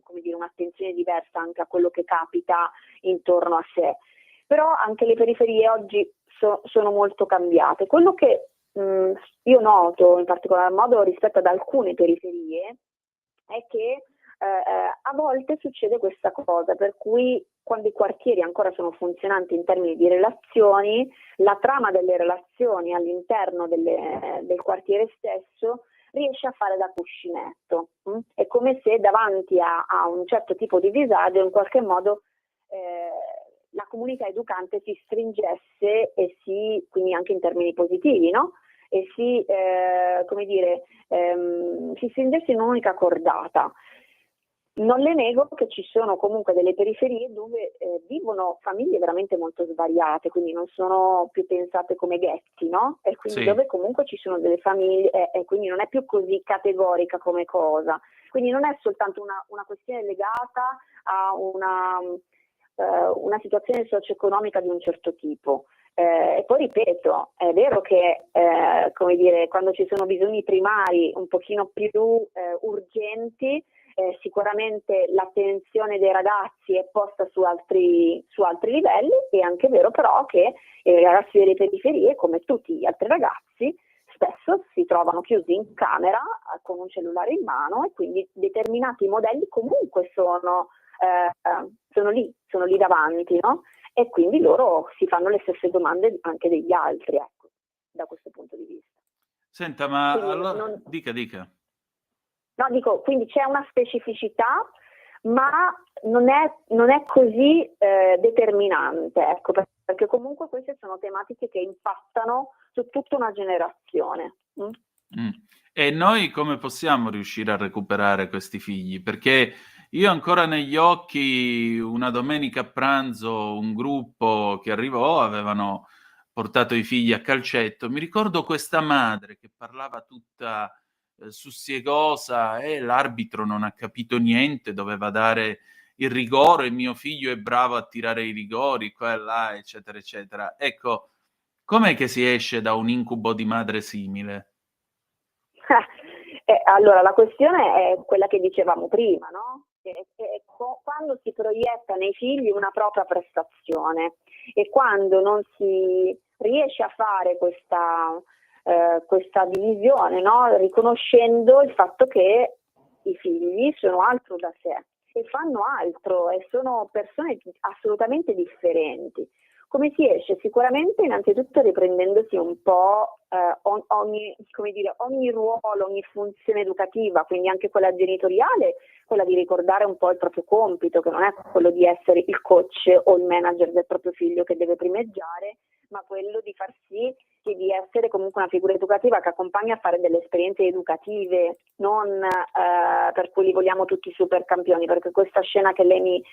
come dire, un'attenzione diversa anche a quello che capita intorno a sé. Però anche le periferie oggi sono molto cambiate. Quello che io noto in particolar modo rispetto ad alcune periferie è che a volte succede questa cosa, per cui quando i quartieri ancora sono funzionanti in termini di relazioni, la trama delle relazioni all'interno del quartiere stesso riesce a fare da cuscinetto. È come se davanti a un certo tipo di disagio in qualche modo la comunità educante si stringesse e quindi anche in termini positivi, no? E come dire, si stringesse in un'unica cordata. Non le nego che ci sono comunque delle periferie dove vivono famiglie veramente molto svariate, quindi non sono più pensate come ghetti, no? E quindi dove comunque ci sono delle famiglie e quindi non è più così categorica come cosa. Quindi non è soltanto una questione legata a una situazione socio-economica di un certo tipo. E poi ripeto, è vero che come dire, quando ci sono bisogni primari un pochino più urgenti, sicuramente l'attenzione dei ragazzi è posta su altri livelli. È anche vero però che i ragazzi delle periferie, come tutti gli altri ragazzi, spesso si trovano chiusi in camera con un cellulare in mano e quindi determinati modelli comunque sono lì davanti, no? E quindi loro si fanno le stesse domande anche degli altri, ecco, da questo punto di vista.
Senta, ma
Quindi
allora dica.
No, dico, quindi c'è una specificità, ma non è così determinante, ecco, perché comunque queste sono tematiche che impattano su tutta una generazione.
E noi come possiamo riuscire a recuperare questi figli? Perché io ho ancora negli occhi una domenica a pranzo un gruppo che arrivò, avevano portato i figli a calcetto. Mi ricordo questa madre che parlava tutta sussiegosa e l'arbitro non ha capito niente, doveva dare il rigore, mio figlio è bravo a tirare i rigori, qua e là, eccetera, eccetera. Ecco, com'è che si esce da un incubo di madre simile?
Allora, la questione è quella che dicevamo prima, no? Quando si proietta nei figli una propria prestazione e quando non si riesce a fare questa divisione, no? Riconoscendo il fatto che i figli sono altro da sé e fanno altro e sono persone assolutamente differenti. Come si esce? Sicuramente innanzitutto riprendendosi un po' ogni ruolo, ogni funzione educativa, quindi anche quella genitoriale, quella di ricordare un po' il proprio compito, che non è quello di essere il coach o il manager del proprio figlio che deve primeggiare, ma quello di far sì che di essere comunque una figura educativa che accompagna a fare delle esperienze educative, non per cui li vogliamo tutti super campioni, perché questa scena che lei mi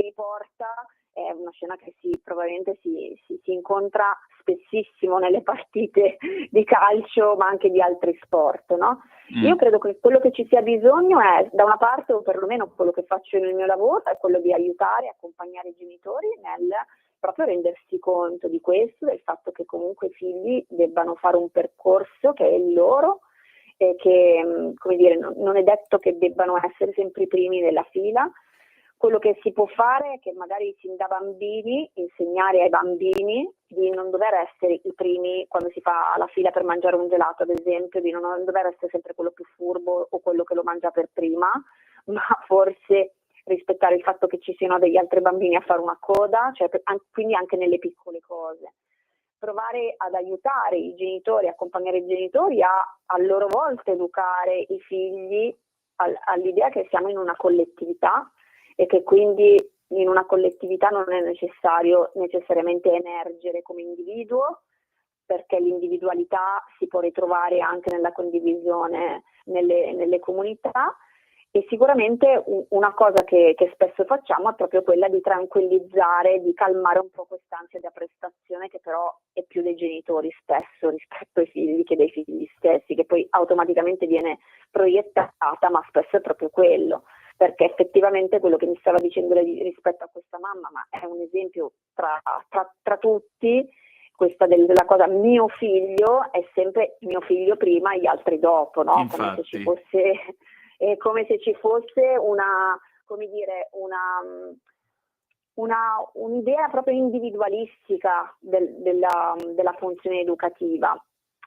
riporta è una scena che probabilmente si incontra spessissimo nelle partite di calcio, ma anche di altri sport, no? Io credo che quello che ci sia bisogno è, da una parte, o perlomeno quello che faccio nel mio lavoro, è quello di aiutare, accompagnare i genitori nel proprio rendersi conto di questo, del fatto che comunque i figli debbano fare un percorso che è il loro e che, come dire, non è detto che debbano essere sempre i primi nella fila. quello che si può fare è che magari sin da bambini insegnare ai bambini di non dover essere i primi quando si fa la fila per mangiare un gelato, ad esempio, di non dover essere sempre quello più furbo o quello che lo mangia per prima, ma forse rispettare il fatto che ci siano degli altri bambini a fare una coda, cioè quindi anche nelle piccole cose. Provare ad aiutare i genitori, accompagnare i genitori a loro volta educare i figli all'idea che siamo in una collettività e che quindi in una collettività non è necessario necessariamente emergere come individuo, perché l'individualità si può ritrovare anche nella condivisione nelle comunità. E sicuramente una cosa che spesso facciamo è proprio quella di tranquillizzare, di calmare un po' quest'ansia da prestazione che però è più dei genitori spesso rispetto ai figli che dei figli stessi, che poi automaticamente viene proiettata, ma spesso è proprio quello, perché effettivamente quello che mi stava dicendo lei rispetto a questa mamma, ma è un esempio tra tutti, questa della cosa mio figlio è sempre mio figlio prima e gli altri dopo, no?
Infatti.
Come se ci fosse un'idea proprio individualistica della funzione educativa.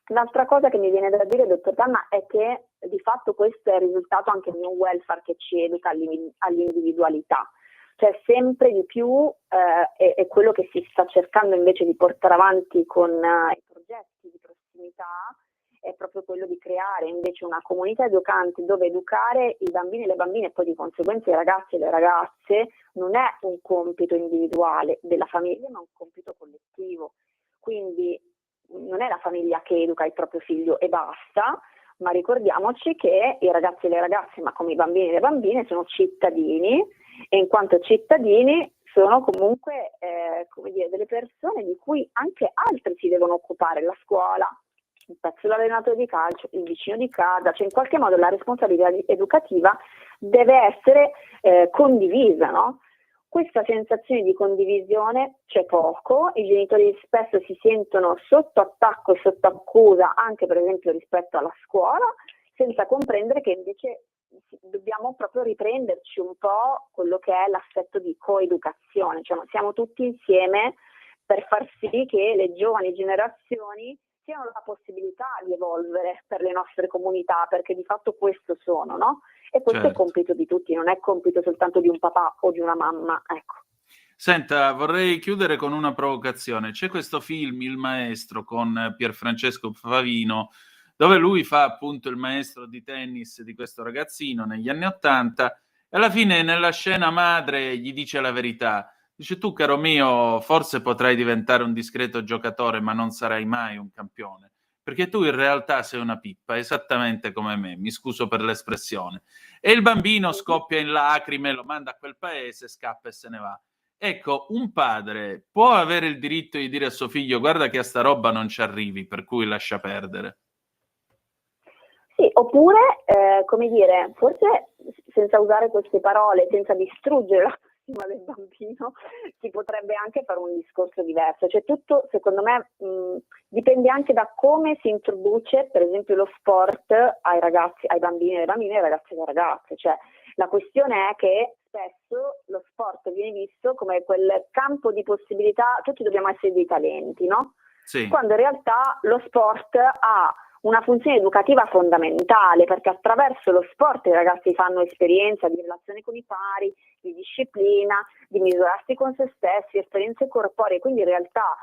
L'altra cosa che mi viene da dire, dottor Danna, è che di fatto questo è il risultato anche di un welfare che ci educa all'individualità. Cioè sempre di più è quello che si sta cercando invece di portare avanti con i progetti di prossimità, è proprio quello di creare invece una comunità educante dove educare i bambini e le bambine e poi di conseguenza i ragazzi e le ragazze non è un compito individuale della famiglia ma un compito collettivo. Quindi non è la famiglia che educa il proprio figlio e basta, ma ricordiamoci che i ragazzi e le ragazze, ma come i bambini e le bambine, sono cittadini e in quanto cittadini sono comunque delle persone di cui anche altri si devono occupare, la scuola, il pezzo dell'allenatore di calcio, il vicino di casa, cioè in qualche modo la responsabilità educativa deve essere condivisa, no? Questa sensazione di condivisione c'è poco, i genitori spesso si sentono sotto attacco e sotto accusa anche per esempio rispetto alla scuola, senza comprendere che invece dobbiamo proprio riprenderci un po' quello che è l'assetto di coeducazione, cioè siamo tutti insieme per far sì che le giovani generazioni siano la possibilità di evolvere per le nostre comunità, perché di fatto questo sono, no? E questo è compito di tutti, non è compito soltanto di un papà o di una mamma, ecco.
Senta, vorrei chiudere con una provocazione. C'è questo film, Il Maestro, con Pierfrancesco Favino, dove lui fa appunto il maestro di tennis di questo ragazzino negli anni '80 e alla fine nella scena madre gli dice la verità. Dice: tu, caro mio, forse potrai diventare un discreto giocatore, ma non sarai mai un campione, perché tu in realtà sei una pippa, esattamente come me, mi scuso per l'espressione. E il bambino scoppia in lacrime, lo manda a quel paese, scappa e se ne va. Ecco, un padre può avere il diritto di dire a suo figlio: guarda che a sta roba non ci arrivi, per cui lascia perdere.
Sì, oppure, forse senza usare queste parole, senza distruggere la del bambino, si potrebbe anche fare un discorso diverso. Cioè tutto, secondo me, dipende anche da come si introduce, per esempio, lo sport ai ragazzi, ai bambini e alle bambine, ai ragazzi e alle ragazze. Cioè, la questione è che spesso lo sport viene visto come quel campo di possibilità, tutti dobbiamo essere dei talenti, no?
Sì.
Quando in realtà lo sport ha una funzione educativa fondamentale, perché attraverso lo sport i ragazzi fanno esperienza di relazione con i pari, di disciplina, di misurarsi con se stessi, esperienze corporee, quindi in realtà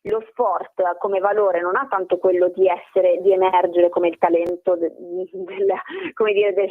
lo sport come valore non ha tanto quello di emergere come il talento del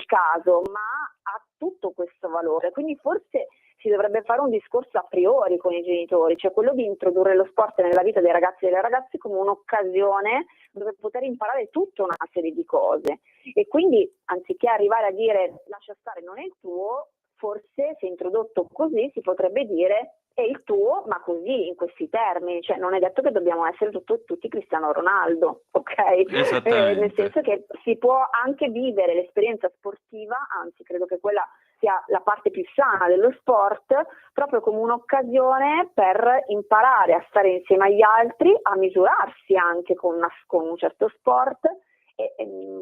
caso, ma ha tutto questo valore, quindi forse si dovrebbe fare un discorso a priori con i genitori, cioè quello di introdurre lo sport nella vita dei ragazzi e delle ragazze come un'occasione dove poter imparare tutta una serie di cose e quindi anziché arrivare a dire lascia stare non è il tuo, forse se introdotto così si potrebbe dire è il tuo ma così in questi termini, cioè non è detto che dobbiamo essere tutti Cristiano Ronaldo, ok? Nel senso che si può anche vivere l'esperienza sportiva, anzi credo che quella sia la parte più sana dello sport, proprio come un'occasione per imparare a stare insieme agli altri, a misurarsi anche con un certo sport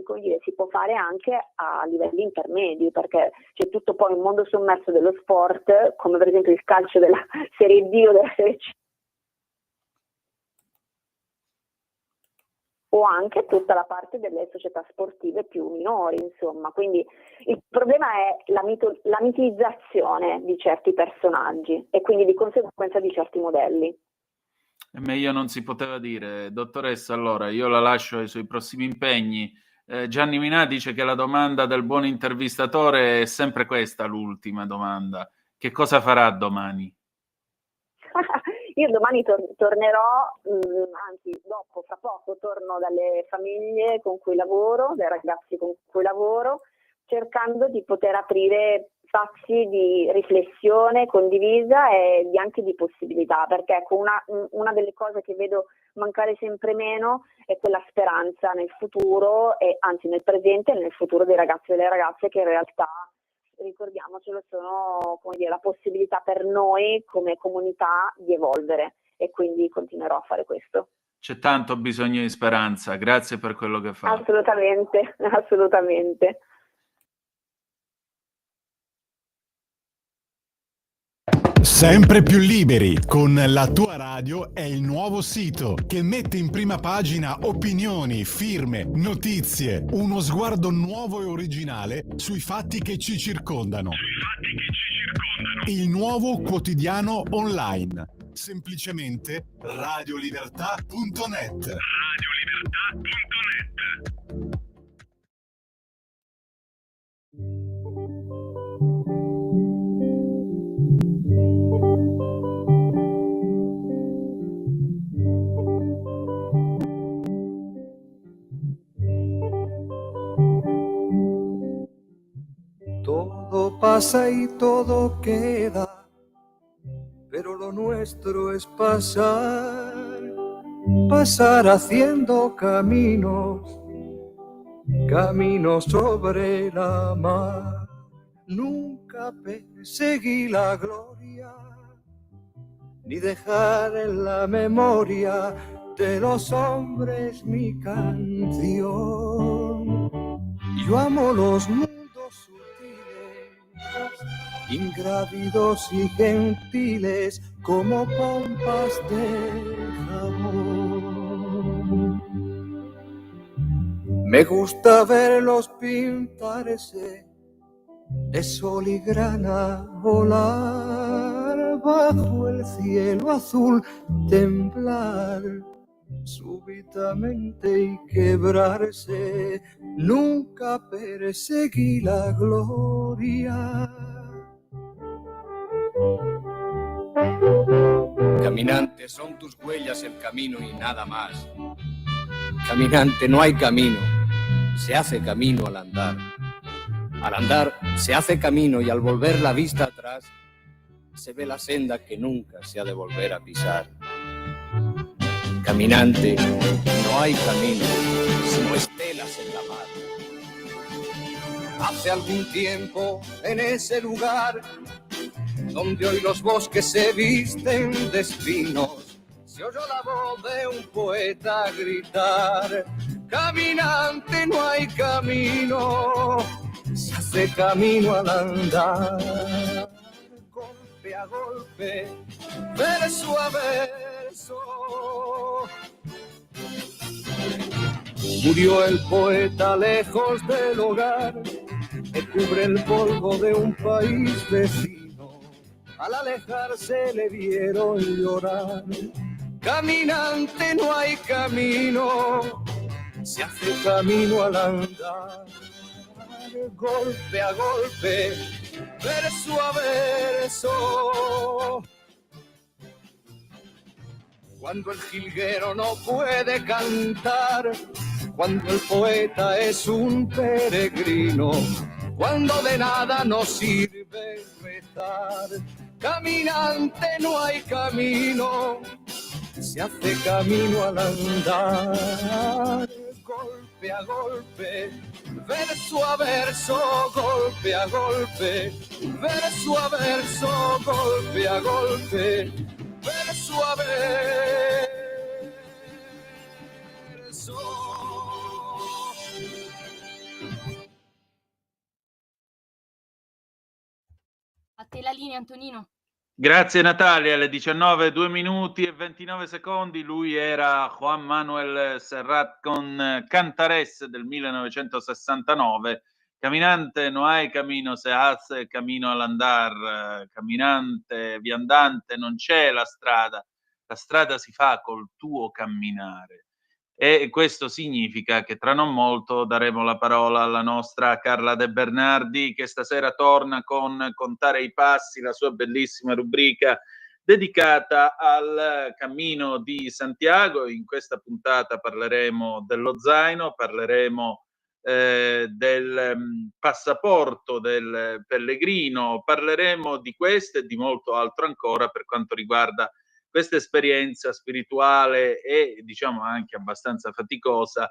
come dire, si può fare anche a livelli intermedi, perché c'è tutto poi un mondo sommerso dello sport, come per esempio il calcio della Serie D o della Serie C, o anche tutta la parte delle società sportive più minori, insomma. Quindi il problema è la mitizzazione di certi personaggi e quindi di conseguenza di certi modelli.
Meglio non si poteva dire. Dottoressa, allora io la lascio ai suoi prossimi impegni. Gianni Minà dice che la domanda del buon intervistatore è sempre questa, l'ultima domanda. Che cosa farà domani?
Io domani tornerò, anzi dopo, fra poco, torno dalle famiglie con cui lavoro, dai ragazzi con cui lavoro, cercando di poter aprire spazi di riflessione condivisa e anche di possibilità, perché ecco, una delle cose che vedo mancare sempre meno è quella speranza nel futuro, e anzi nel presente e nel futuro dei ragazzi e delle ragazze, che in realtà, ricordiamocelo, sono, come dire, la possibilità per noi come comunità di evolvere, e quindi continuerò a fare questo.
C'è tanto bisogno di speranza, grazie per quello che fa.
Assolutamente, assolutamente.
Sempre più liberi con La Tua Radio è il nuovo sito che mette in prima pagina opinioni, firme, notizie, uno sguardo nuovo e originale sui fatti che ci circondano. Il nuovo quotidiano online. Semplicemente radiolibertà.net.
Todo pasa y todo queda, pero lo nuestro es pasar, pasar haciendo caminos, caminos sobre la mar. Nunca perseguí la gloria, ni dejar en la memoria de los hombres mi canción. Yo amo los mundos ingrávidos y gentiles como pompas de jabón. Me gusta verlos pintarse de sol y grana, volar bajo el cielo azul, temblar súbitamente y quebrarse. Nunca perseguí la gloria.
Caminante, son tus huellas el camino y nada más. Caminante, no hay camino, se hace camino al andar. Al andar se hace camino y al volver la vista atrás se ve la senda que nunca se ha de volver a pisar. Caminante, no hay camino, sino estelas en la mar.
Hace algún tiempo en ese lugar donde hoy los bosques se visten de espinos, se oyó la voz de un poeta gritar: caminante, no hay camino, se hace camino al andar. Golpe a golpe, verso a verso, murió el poeta lejos del hogar que cubre el polvo de un país vecino. Al alejarse le vieron llorar. Caminante, no hay camino, se hace camino al andar. Golpe a golpe, verso a verso. Cuando el jilguero no puede cantar, cuando el poeta es un peregrino, cuando de nada nos sirve rezar. Caminante, no hay camino, se hace camino al andar. Golpe a golpe, verso a verso, golpe a golpe, verso a verso, golpe a golpe, verso a verso.
linea, Antonino.
Grazie Natalia, alle 19, 2 minuti e 29 secondi, lui era Juan Manuel Serrat con Cantares del 1969, Caminante no hay camino, se hace camino al andar, camminante, viandante, non c'è la strada si fa col tuo camminare. E questo significa che tra non molto daremo la parola alla nostra Carla De Bernardi, che stasera torna con Contare i passi, la sua bellissima rubrica dedicata al Cammino di Santiago. In questa puntata parleremo dello zaino, parleremo del passaporto del pellegrino, parleremo di questo e di molto altro ancora per quanto riguarda questa esperienza spirituale e diciamo anche abbastanza faticosa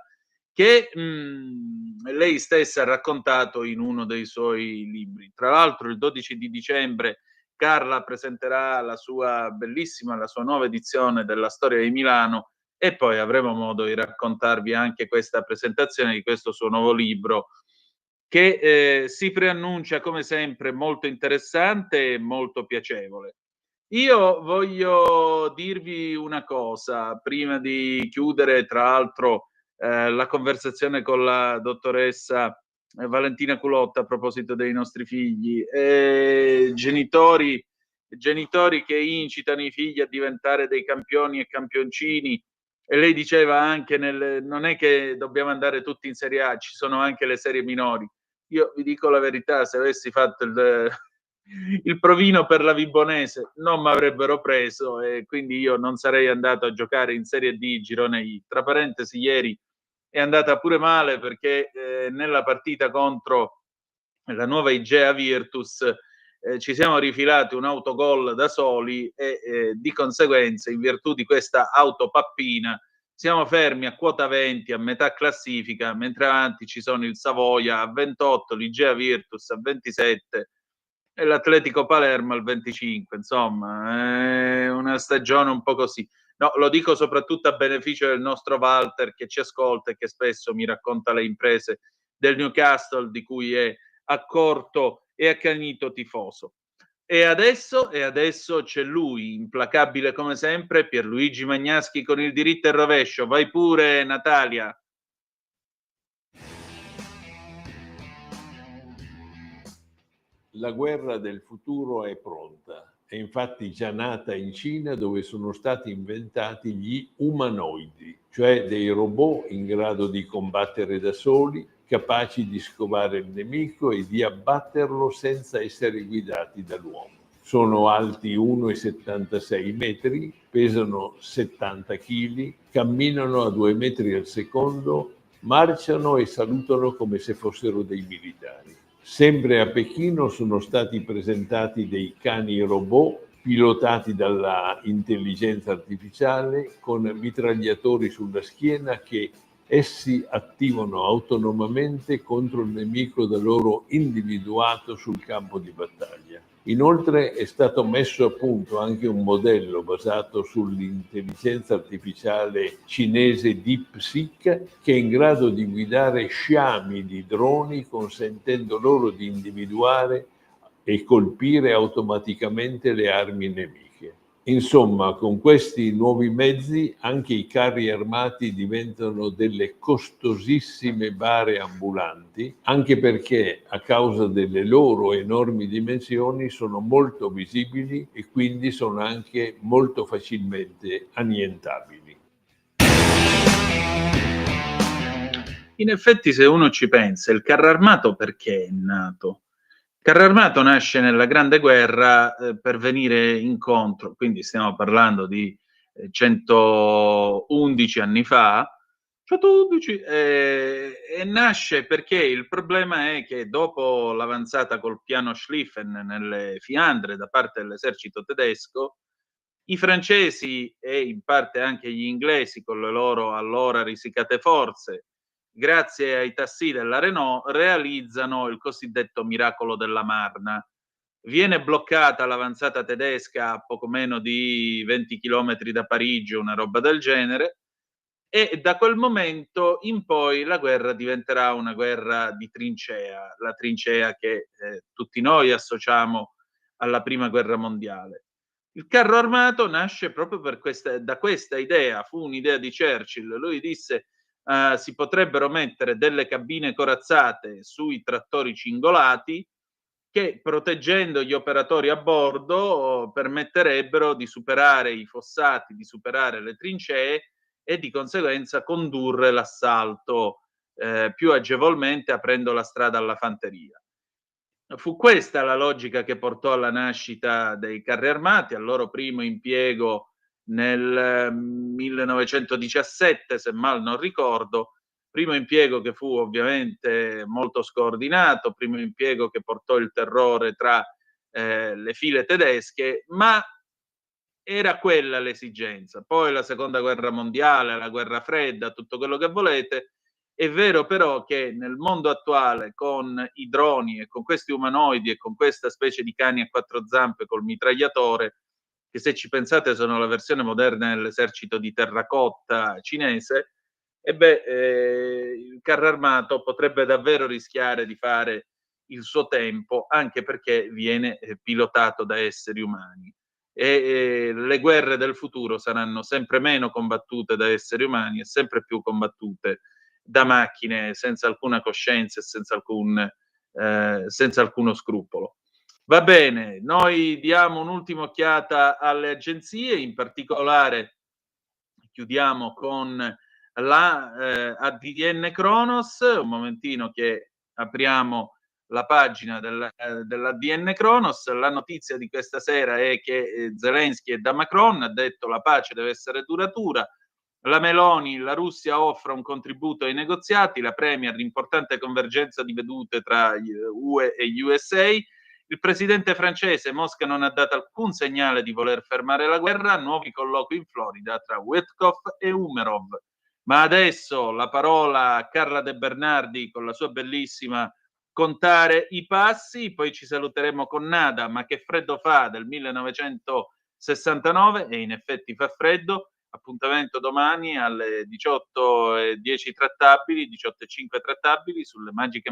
che lei stessa ha raccontato in uno dei suoi libri. Tra l'altro il 12 di dicembre Carla presenterà la sua bellissima, la sua nuova edizione della Storia di Milano e poi avremo modo di raccontarvi anche questa presentazione di questo suo nuovo libro che si preannuncia come sempre molto interessante e molto piacevole. Io voglio dirvi una cosa prima di chiudere, tra l'altro, la conversazione con la dottoressa Valentina Culotta a proposito dei nostri figli. Genitori che incitano i figli a diventare dei campioni e campioncini. E lei diceva anche non è che dobbiamo andare tutti in Serie A, ci sono anche le serie minori. Io vi dico la verità, se avessi fatto il provino per la Vibonese non mi avrebbero preso e quindi io non sarei andato a giocare in Serie D girone I. Tra parentesi, ieri è andata pure male perché nella partita contro la nuova Igea Virtus ci siamo rifilati un autogol da soli e di conseguenza, in virtù di questa autopappina, siamo fermi a quota 20 a metà classifica, mentre avanti ci sono il Savoia a 28, l'Igea Virtus a 27 e l'Atletico Palermo al 25. Insomma, è una stagione un po' così. No, lo dico soprattutto a beneficio del nostro Walter che ci ascolta e che spesso mi racconta le imprese del Newcastle di cui è accorto e accanito tifoso. E adesso c'è lui, implacabile come sempre, Pierluigi Magnaschi con il diritto e il rovescio. Vai pure, Natalia.
La guerra del futuro è pronta. È infatti già nata in Cina, dove sono stati inventati gli umanoidi, cioè dei robot in grado di combattere da soli, capaci di scovare il nemico e di abbatterlo senza essere guidati dall'uomo. Sono alti 1,76 metri, pesano 70 kg, camminano a 2 metri al secondo, marciano e salutano come se fossero dei militari. Sempre a Pechino sono stati presentati dei cani robot pilotati dalla intelligenza artificiale con mitragliatori sulla schiena che essi attivano autonomamente contro il nemico da loro individuato sul campo di battaglia. Inoltre è stato messo a punto anche un modello basato sull'intelligenza artificiale cinese DeepSeek che è in grado di guidare sciami di droni consentendo loro di individuare e colpire automaticamente le armi nemiche. Insomma, con questi nuovi mezzi anche i carri armati diventano delle costosissime bare ambulanti, anche perché a causa delle loro enormi dimensioni sono molto visibili e quindi sono anche molto facilmente annientabili.
In effetti, se uno ci pensa, il carro armato perché è nato? Il carro armato nasce nella Grande Guerra per venire incontro, quindi stiamo parlando di 111 anni fa, 111, e nasce perché il problema è che dopo l'avanzata col piano Schlieffen nelle Fiandre da parte dell'esercito tedesco, i francesi e in parte anche gli inglesi con le loro allora risicate forze, grazie ai tassi della Renault, realizzano il cosiddetto miracolo della Marna. Viene bloccata l'avanzata tedesca a poco meno di 20 chilometri da Parigi, una roba del genere, e da quel momento in poi la guerra diventerà una guerra di trincea, la trincea che tutti noi associamo alla Prima Guerra Mondiale. Il carro armato nasce proprio da questa idea, fu un'idea di Churchill. Lui disse si potrebbero mettere delle cabine corazzate sui trattori cingolati che, proteggendo gli operatori a bordo, permetterebbero di superare i fossati, di superare le trincee e di conseguenza condurre l'assalto più agevolmente, aprendo la strada alla fanteria. Fu questa la logica che portò alla nascita dei carri armati, al loro primo impiego nel 1917, se mal non ricordo, primo impiego che fu ovviamente molto scordinato, primo impiego che portò il terrore tra le file tedesche, ma era quella l'esigenza. Poi la seconda guerra mondiale, la guerra fredda, tutto quello che volete. È vero però che nel mondo attuale, con i droni e con questi umanoidi e con questa specie di cani a quattro zampe col mitragliatore, che se ci pensate sono la versione moderna dell'esercito di terracotta cinese, il carro armato potrebbe davvero rischiare di fare il suo tempo, anche perché viene pilotato da esseri umani. E le guerre del futuro saranno sempre meno combattute da esseri umani e sempre più combattute da macchine senza alcuna coscienza e senza alcuno scrupolo. Va bene, noi diamo un'ultima occhiata alle agenzie, in particolare chiudiamo con la ADN Kronos, un momentino che apriamo la pagina dell'ADN Kronos. La notizia di questa sera è che Zelensky è da Macron, ha detto la pace deve essere duratura. La Meloni, la Russia offre un contributo ai negoziati, la Premier, l'importante convergenza di vedute tra UE e USA. Il presidente francese, Mosca non ha dato alcun segnale di voler fermare la guerra, nuovi colloqui in Florida tra Witkoff e Umerov. Ma adesso la parola a Carla De Bernardi con la sua bellissima Contare i passi, poi ci saluteremo con Nada, ma che freddo fa, del 1969, e in effetti fa freddo. Appuntamento domani alle 18:10 trattabili, 18:05 trattabili, sulle magiche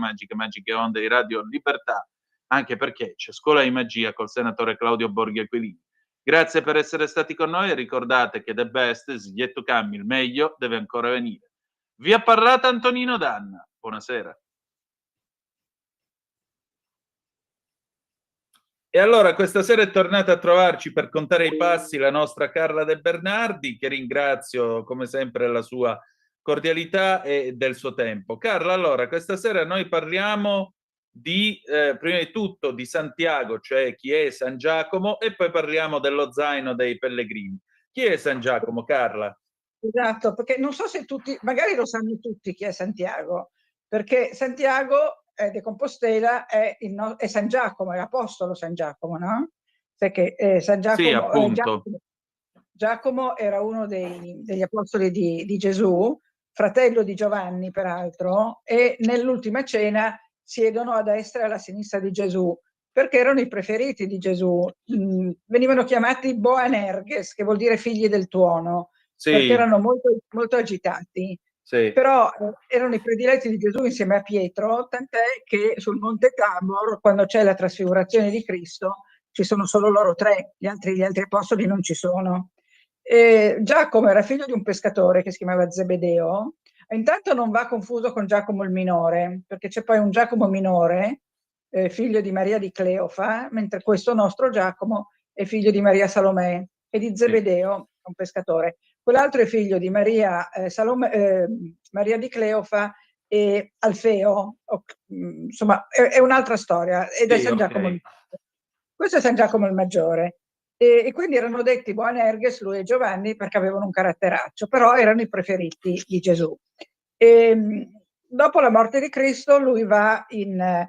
onde di Radio Libertà, anche perché c'è Scuola di Magia col senatore Claudio Borghi Aquilini. Grazie per essere stati con noi e ricordate che the best is yet to come, il meglio deve ancora venire. Vi ha parlato Antonino Danna, buonasera. E allora questa sera è tornata a trovarci per contare i passi la nostra Carla De Bernardi, che ringrazio come sempre della sua cordialità e del suo tempo. Carla, allora questa sera noi parliamo di prima di tutto di Santiago, cioè chi è San Giacomo, e poi parliamo dello zaino dei pellegrini. Chi è San Giacomo, Carla?
Esatto, perché non so se tutti, magari lo sanno tutti chi è Santiago, perché Santiago de Compostela è San Giacomo, è l'apostolo San Giacomo, no? Perché San Giacomo,
sì, appunto.
Giacomo era uno degli apostoli di Gesù, fratello di Giovanni peraltro, e nell'ultima cena siedono a destra e alla sinistra di Gesù, perché erano i preferiti di Gesù. Venivano chiamati Boanerges, che vuol dire figli del tuono, sì, perché erano molto, molto agitati. Sì. Però erano i prediletti di Gesù insieme a Pietro, tant'è che sul Monte Tabor, quando c'è la trasfigurazione di Cristo, ci sono solo loro tre, gli altri apostoli non ci sono. Giacomo era figlio di un pescatore che si chiamava Zebedeo. Intanto non va confuso con Giacomo il minore, perché c'è poi un Giacomo minore, figlio di Maria di Cleofa, mentre questo nostro Giacomo è figlio di Maria Salomè e di Zebedeo, un pescatore. Quell'altro è figlio di Maria, Maria di Cleofa e Alfeo, insomma è un'altra storia, ed è San Giacomo il Maggiore. Questo è San Giacomo il Maggiore, e quindi erano detti Boanerges, lui e Giovanni, perché avevano un caratteraccio, però erano i preferiti di Gesù. Dopo la morte di Cristo lui va in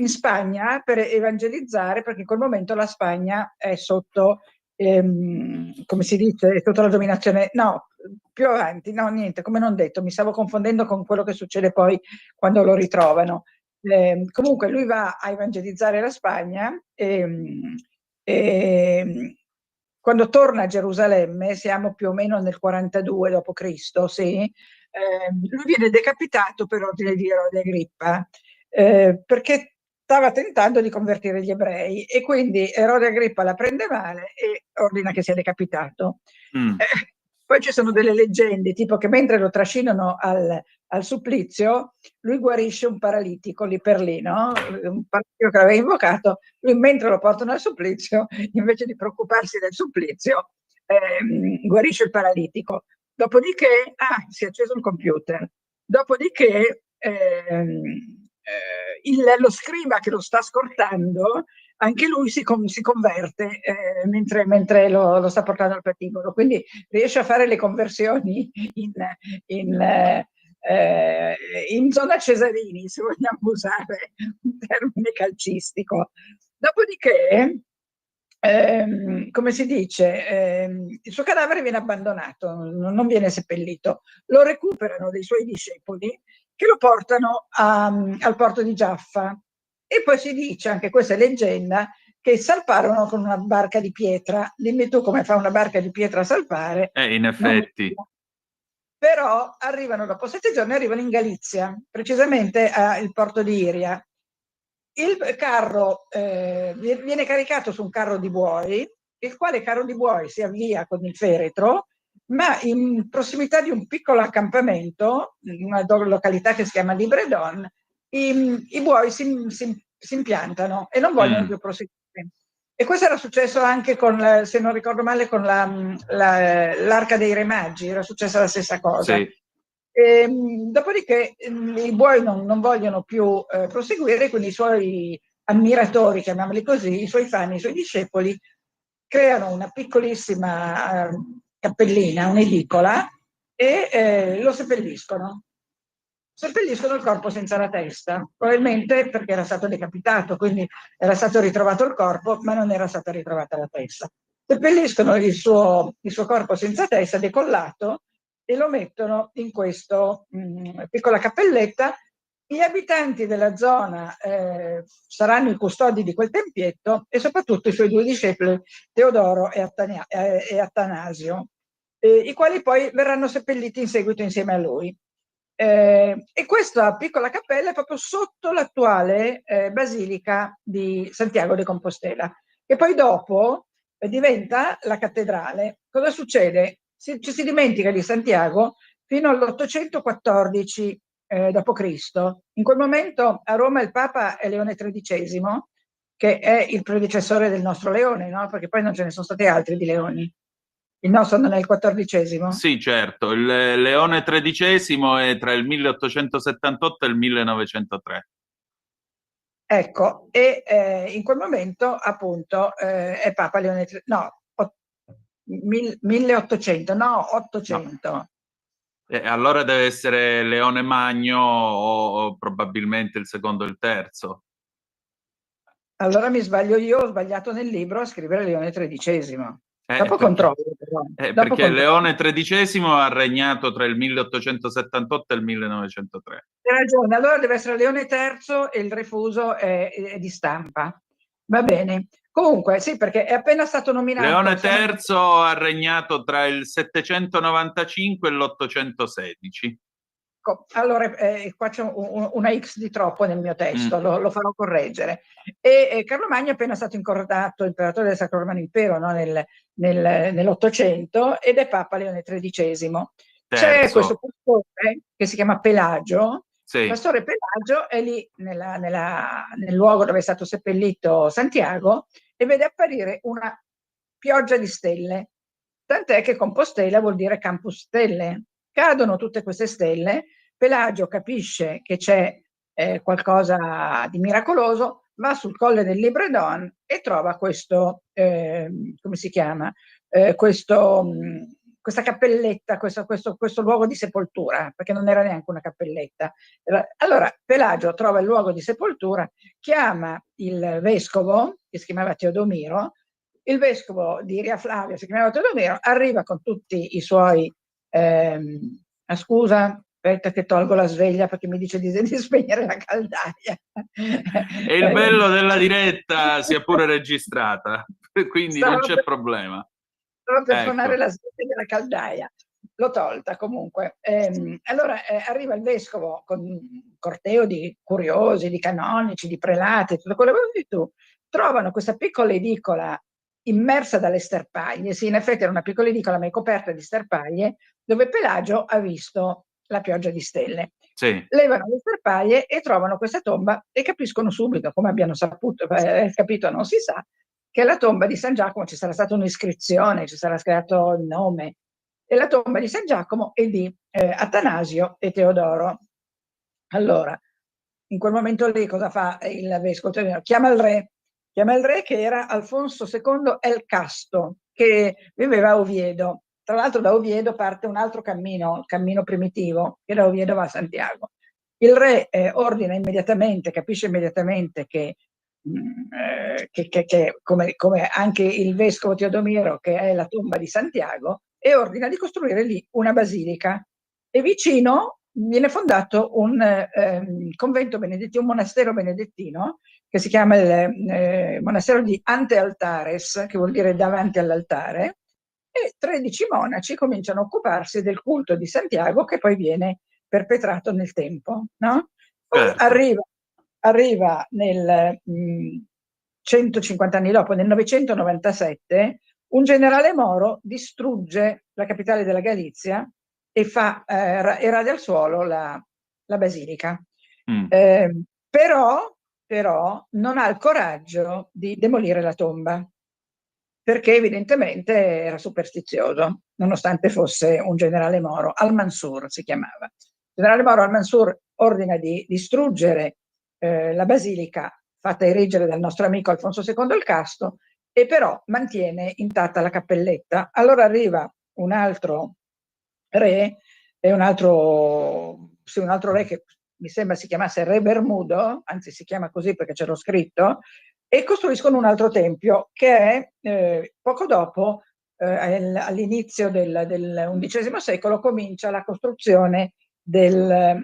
Spagna per evangelizzare, perché in quel momento la Spagna è sotto come si dice, sotto la dominazione, no, più avanti, no, niente, come non detto, mi stavo confondendo con quello che succede poi quando lo ritrovano. Comunque lui va a evangelizzare la Spagna e quando torna a Gerusalemme, siamo più o meno nel 42 d.C., sì, lui viene decapitato per ordine di Erode Agrippa, perché stava tentando di convertire gli ebrei e quindi Erode Agrippa la prende male e ordina che sia decapitato. Poi ci sono delle leggende, tipo che mentre lo trascinano al supplizio, lui guarisce un paralitico lì per lì, no? Un paralitico che aveva invocato, lui mentre lo portano al supplizio, invece di preoccuparsi del supplizio, guarisce il paralitico. Dopodiché, si è acceso il computer. Dopodiché, lo scriba che lo sta scortando, anche lui si converte mentre lo sta portando al patibolo, quindi riesce a fare le conversioni in zona Cesarini, se vogliamo usare un termine calcistico. Dopodiché, come si dice, il suo cadavere viene abbandonato, non viene seppellito, lo recuperano dei suoi discepoli che lo portano al porto di Giaffa. E poi si dice, anche questa è leggenda, che salparono con una barca di pietra. Dimmi tu come fa una barca di pietra a salpare.
In effetti.
Però dopo 7 giorni, arrivano in Galizia, precisamente al porto di Iria. Il carro viene caricato su un carro di buoi, il quale carro di buoi si avvia con il feretro, ma in prossimità di un piccolo accampamento, in una località che si chiama Libredon, i buoi si impiantano e non vogliono più proseguire. E questo era successo anche con, se non ricordo male, con l'Arca dei Re Magi, era successa la stessa cosa.
Sì.
Dopodiché i buoi non vogliono più proseguire, quindi i suoi ammiratori, chiamiamoli così, i suoi fan, i suoi discepoli, creano una piccolissima cappellina, un'edicola, e lo seppelliscono. Seppelliscono il corpo senza la testa, probabilmente perché era stato decapitato, quindi era stato ritrovato il corpo, ma non era stata ritrovata la testa. Seppelliscono il suo corpo senza testa, decollato, e lo mettono in questa piccola cappelletta. Gli abitanti della zona saranno i custodi di quel tempietto, e soprattutto i suoi 2 discepoli, Teodoro e Attanasio, i quali poi verranno seppelliti in seguito insieme a lui. E questa piccola cappella è proprio sotto l'attuale basilica di Santiago de Compostela, che poi dopo diventa la cattedrale. Cosa succede? Ci si dimentica di Santiago fino all'814 d.C. In quel momento a Roma il Papa è Leone XIII, che è il predecessore del nostro Leone, no? Perché poi non ce ne sono stati altri di Leoni. Il nostro non è il 14°?
Sì, certo. Il Leone XIII è tra il 1878 e il 1903.
Ecco, e in quel momento appunto è Papa Leone XIII, no, 1800, no, 800.
No. Allora deve essere Leone Magno o probabilmente il secondo e il terzo.
Allora mi sbaglio io, ho sbagliato nel libro a scrivere Leone XIII. Dopo controllo.
Perché Leone XIII ha regnato tra il 1878 e il 1903.
Hai ragione, allora deve essere Leone III e il refuso è di stampa. Va bene. Comunque, sì, perché è appena stato nominato...
Leone III ha regnato tra il 795 e l'816.
Allora, qua c'è una X di troppo nel mio testo, lo farò correggere. E Carlo Magno è appena stato incoronato imperatore del Sacro Romano Impero, no? Nell'800, ed è Papa Leone XIII. C'è questo pastore che si chiama Pelagio.
Sì.
Il pastore Pelagio è lì nel luogo dove è stato seppellito Santiago e vede apparire una pioggia di stelle, tant'è che Compostela vuol dire Campus Stelle. Cadono tutte queste stelle, Pelagio capisce che c'è qualcosa di miracoloso, va sul colle del Libredon e trova questo, come si chiama, questa cappelletta, questo luogo di sepoltura, perché non era neanche una cappelletta. Allora Pelagio trova il luogo di sepoltura, chiama il vescovo, che si chiamava Teodomiro, il vescovo di Iria Flavia si chiamava Teodomiro, arriva con tutti i suoi... scusa, aspetta che tolgo la sveglia perché mi dice di spegnere la caldaia.
E il bello della diretta sia pure registrata, quindi non c'è problema.
Stavo per suonare la sveglia della caldaia. l'ho tolta comunque. Allora arriva il vescovo con un corteo di curiosi, di canonici, di prelati, tutto quello che vuoi tu, trovano questa piccola edicola immersa dalle sterpaglie. Sì, in effetti era una piccola edicola ma è coperta di sterpaglie, dove Pelagio ha visto la pioggia di stelle.
Sì.
Levano le sterpaglie e trovano questa tomba e capiscono subito, come abbiano saputo, capito non si sa, che alla tomba di San Giacomo ci sarà stata un'iscrizione, ci sarà scritto il nome, e la tomba di San Giacomo è di Atanasio e Teodoro. Allora, in quel momento lì cosa fa il vescovo? Chiama il re che era Alfonso II el Casto, che viveva a Oviedo. Tra l'altro da Oviedo parte un altro cammino, il cammino primitivo, che da Oviedo va a Santiago. Il re ordina immediatamente, capisce immediatamente che come anche il vescovo Teodomiro, che è la tomba di Santiago, e ordina di costruire lì una basilica. E vicino viene fondato un convento benedettino, un monastero benedettino, che si chiama il monastero di Ante Altares, che vuol dire davanti all'altare, e 13 monaci cominciano a occuparsi del culto di Santiago, che poi viene perpetrato nel tempo, no? Poi arriva nel 150 anni dopo, nel 997, un generale moro distrugge la capitale della Galizia e rade al suolo la basilica. Però non ha il coraggio di demolire la tomba, perché evidentemente era superstizioso, nonostante fosse un generale moro. Al-Mansur si chiamava. Il generale moro Al-Mansur ordina di distruggere la basilica fatta erigere dal nostro amico Alfonso II il Casto, e però mantiene intatta la cappelletta. Allora arriva un altro re, un altro re che mi sembra si chiamasse Re Bermudo, anzi si chiama così perché c'era scritto, e costruiscono un altro tempio che è poco dopo, all'inizio del XI secolo, comincia la costruzione della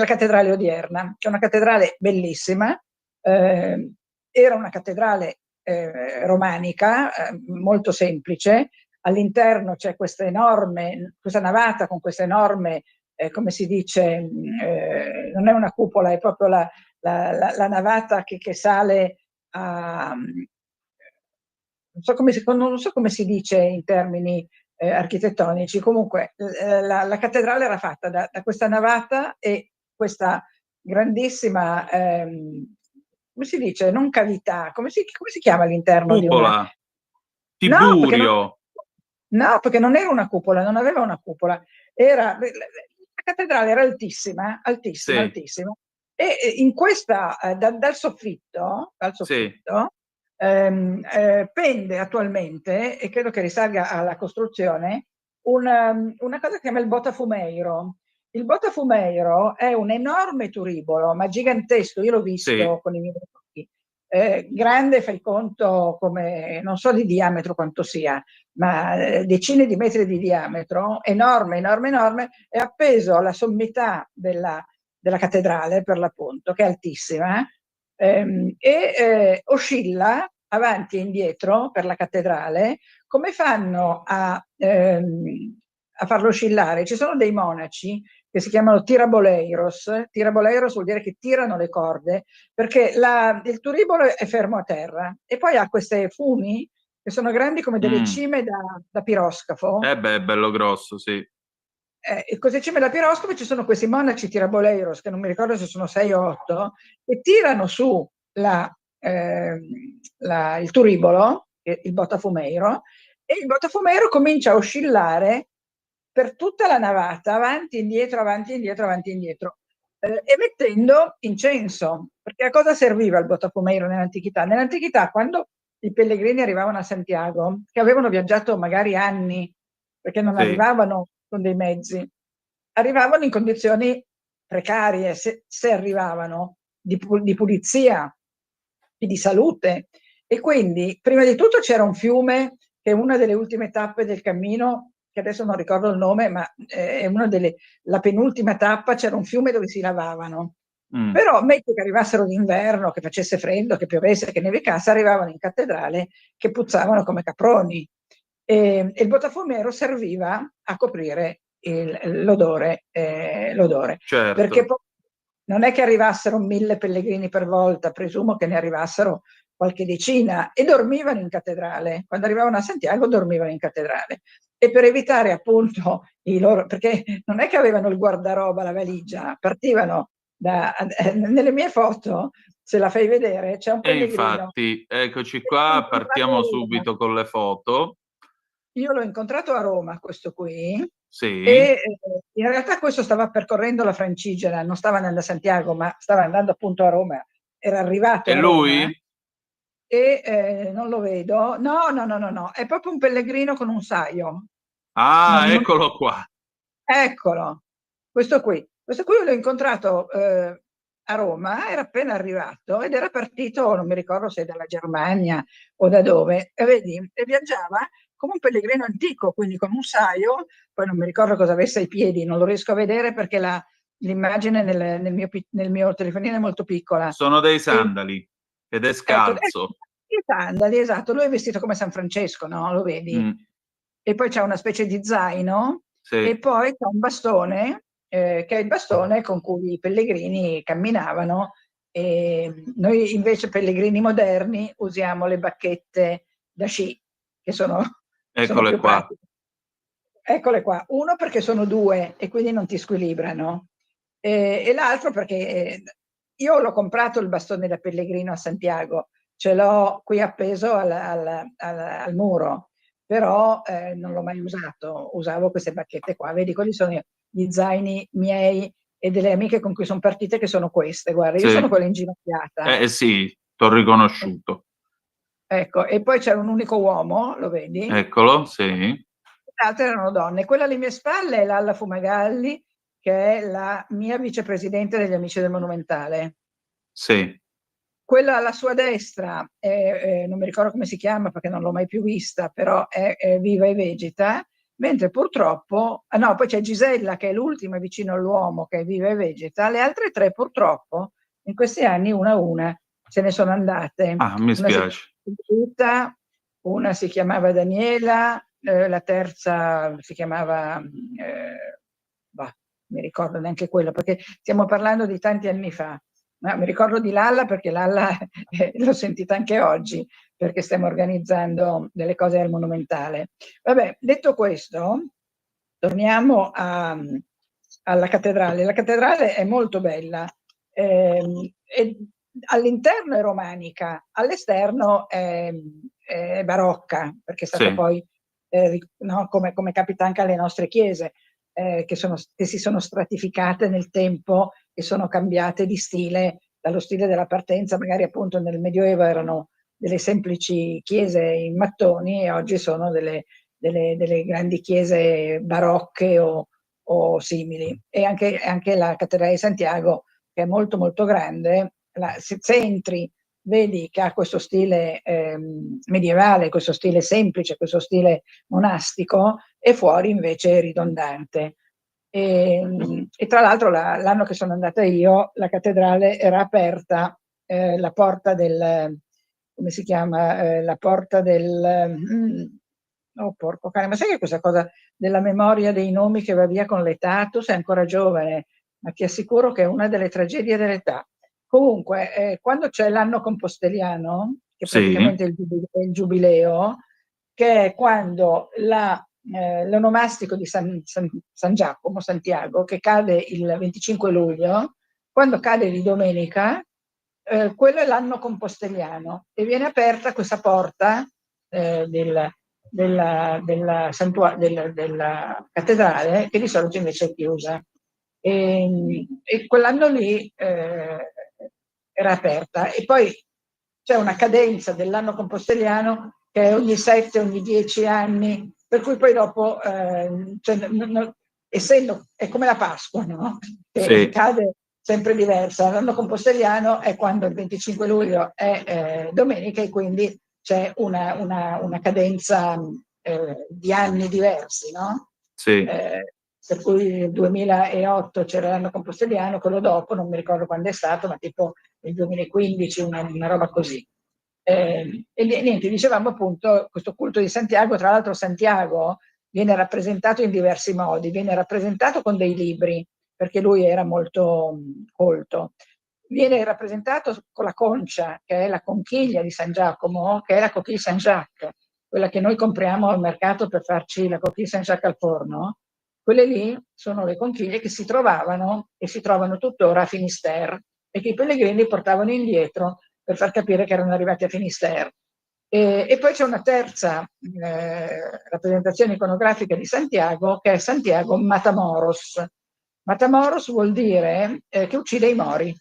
cattedrale odierna, che è una cattedrale bellissima. Era una cattedrale romanica, molto semplice. All'interno c'è questa navata con questa enorme, come si dice, non è una cupola, è proprio la navata che sale a... non so come si dice in termini architettonici. Comunque la cattedrale era fatta da questa navata e questa grandissima, come si dice, non cavità, come si chiama all'interno di una...
Tiburio.
No, perché non era una cupola, non aveva una cupola. La cattedrale era altissima, altissima,
Sì.
altissima. E in questa, dal soffitto pende attualmente, e credo che risalga alla costruzione, una cosa che si chiama il botafumeiro. Il botafumeiro è un enorme turibolo, ma gigantesco, io l'ho visto con i miei occhi. Grande, fai conto, come non so di diametro quanto sia, ma decine di metri di diametro, enorme, enorme, enorme, è appeso alla sommità della cattedrale, per l'appunto, che è altissima, e oscilla avanti e indietro per la cattedrale. Come fanno a farlo oscillare? Ci sono dei monaci che si chiamano tiraboleiros. Tiraboleiros vuol dire che tirano le corde, perché il turibolo è fermo a terra e poi ha queste funi che sono grandi come delle cime da piroscafo.
È bello grosso, sì.
E queste cime da piroscafo ci sono questi monaci tiraboleiros, che non mi ricordo se sono 6 o 8, che tirano su il turibolo, il botafumeiro, e il botafumeiro comincia a oscillare per tutta la navata, avanti, indietro, avanti, indietro, avanti, indietro, emettendo incenso. Perché a cosa serviva il botafumeiro nell'antichità? Nell'antichità, quando i pellegrini arrivavano a Santiago, che avevano viaggiato magari anni, perché non arrivavano con dei mezzi, arrivavano in condizioni precarie, se arrivavano, di pulizia e di salute. E quindi, prima di tutto, c'era un fiume, che è una delle ultime tappe del cammino, che adesso non ricordo il nome, ma è la penultima tappa, c'era un fiume dove si lavavano. Però metti che arrivassero d'inverno, che facesse freddo, che piovesse, che nevicasse, arrivavano in cattedrale che puzzavano come caproni. E il botafumeiro serviva a coprire l'odore,
Certo.
perché poi non è che arrivassero 1000 pellegrini per volta, presumo che ne arrivassero qualche decina, e dormivano in cattedrale. Quando arrivavano a Santiago dormivano in cattedrale. E per evitare appunto perché non è che avevano il guardaroba, la valigia, partivano nelle mie foto, se la fai vedere, c'è un
E
pellegrino.
infatti, eccoci qua, partiamo subito con le foto.
Io l'ho incontrato a Roma, questo qui,
Sì.
e in realtà questo stava percorrendo la Francigena, non stava andando a Santiago, ma stava andando appunto a Roma, era arrivato
E
a Roma.
lui?
E non lo vedo. No, è proprio un pellegrino con un saio.
Ah, eccolo qua.
Eccolo, questo qui. Questo qui l'ho incontrato a Roma, era appena arrivato ed era partito, non mi ricordo se dalla Germania o da dove, e vedi, e viaggiava come un pellegrino antico, quindi con un saio, poi non mi ricordo cosa avesse ai piedi, non lo riesco a vedere perché l'immagine nel mio telefonino è molto piccola.
Sono dei sandali ed è scalzo.
I sandali, esatto, lui è vestito come San Francesco, no? Lo vedi? E poi c'è una specie di zaino,
Sì.
e poi c'è un bastone, che è il bastone con cui i pellegrini camminavano, e noi invece pellegrini moderni usiamo le bacchette da sci, che sono
Eccole
più
qua.
pratiche. Eccole qua, uno perché sono 2 e quindi non ti squilibrano, e l'altro perché io l'ho comprato il bastone da pellegrino a Santiago, ce l'ho qui appeso al muro, però non l'ho mai usato, usavo queste bacchette qua, vedi, quelli sono gli zaini miei e delle amiche con cui sono partite, che sono queste, guarda, io
Sì.
sono quella inginocchiata.
Sì, t'ho riconosciuto.
Ecco, e poi c'era un unico uomo, lo vedi?
Eccolo, sì.
Le altre erano donne. Quella alle mie spalle è Lalla Fumagalli, che è la mia vicepresidente degli Amici del Monumentale.
Sì.
Quella alla sua destra, non mi ricordo come si chiama perché non l'ho mai più vista, però è viva e vegeta, mentre purtroppo, no, poi c'è Gisella che è l'ultima vicino all'uomo, che è viva e vegeta, le altre 3 purtroppo in questi anni una a una se ne sono andate.
Ah, mi spiace.
Una si chiamava Daniela, la terza si chiamava, mi ricordo neanche quello, perché stiamo parlando di tanti anni fa. Ma mi ricordo di Lalla perché Lalla l'ho sentita anche oggi, perché stiamo organizzando delle cose al Monumentale. Vabbè, detto questo, torniamo alla cattedrale. La cattedrale è molto bella, all'interno è romanica, all'esterno è barocca, perché è stata
Sì.
poi, no, come capita anche alle nostre chiese, che si sono stratificate nel tempo e sono cambiate di stile, dallo stile della partenza, magari appunto nel Medioevo erano delle semplici chiese in mattoni e oggi sono delle grandi chiese barocche o simili. E anche la Cattedrale di Santiago, che è molto molto grande, se entri vedi che ha questo stile medievale, questo stile semplice, questo stile monastico, e fuori invece è ridondante. E tra l'altro l'anno che sono andata io, la cattedrale era aperta, la porta del, come si chiama? La porta del, oh porco cane, ma sai che questa cosa della memoria dei nomi che va via con l'età, tu sei ancora giovane, ma ti assicuro che è una delle tragedie dell'età. Comunque, quando c'è l'anno compostelliano, che
Sì.
praticamente è il giubileo, che è quando l'onomastico di San Giacomo, Santiago, che cade il 25 luglio, quando cade di domenica, quello è l'anno compostelliano e viene aperta questa porta della cattedrale, che di solito invece è chiusa. E quell'anno lì era aperta, e poi c'è una cadenza dell'anno compostelliano che è ogni 7, ogni 10 anni, per cui poi dopo, essendo, è come la Pasqua, no? Che
Sì.
cade sempre diversa. L'anno compostellano è quando il 25 luglio è domenica, e quindi c'è una cadenza di anni diversi, no?
Sì.
Per cui nel 2008 c'era l'anno compostellano, quello dopo non mi ricordo quando è stato, ma tipo nel 2015, una roba così. E niente, dicevamo appunto questo culto di Santiago. Tra l'altro Santiago viene rappresentato in diversi modi, viene rappresentato con dei libri, perché lui era molto colto, viene rappresentato con la concia, che è la conchiglia di San Giacomo, che è la coquille Saint-Jacques, quella che noi compriamo al mercato per farci la coquille Saint-Jacques al forno. Quelle lì sono le conchiglie che si trovavano e si trovano tuttora a Finisterre e che i pellegrini portavano indietro per far capire che erano arrivati a Finisterre. E poi c'è una terza rappresentazione iconografica di Santiago, che è Santiago Matamoros. Matamoros vuol dire che uccide i mori,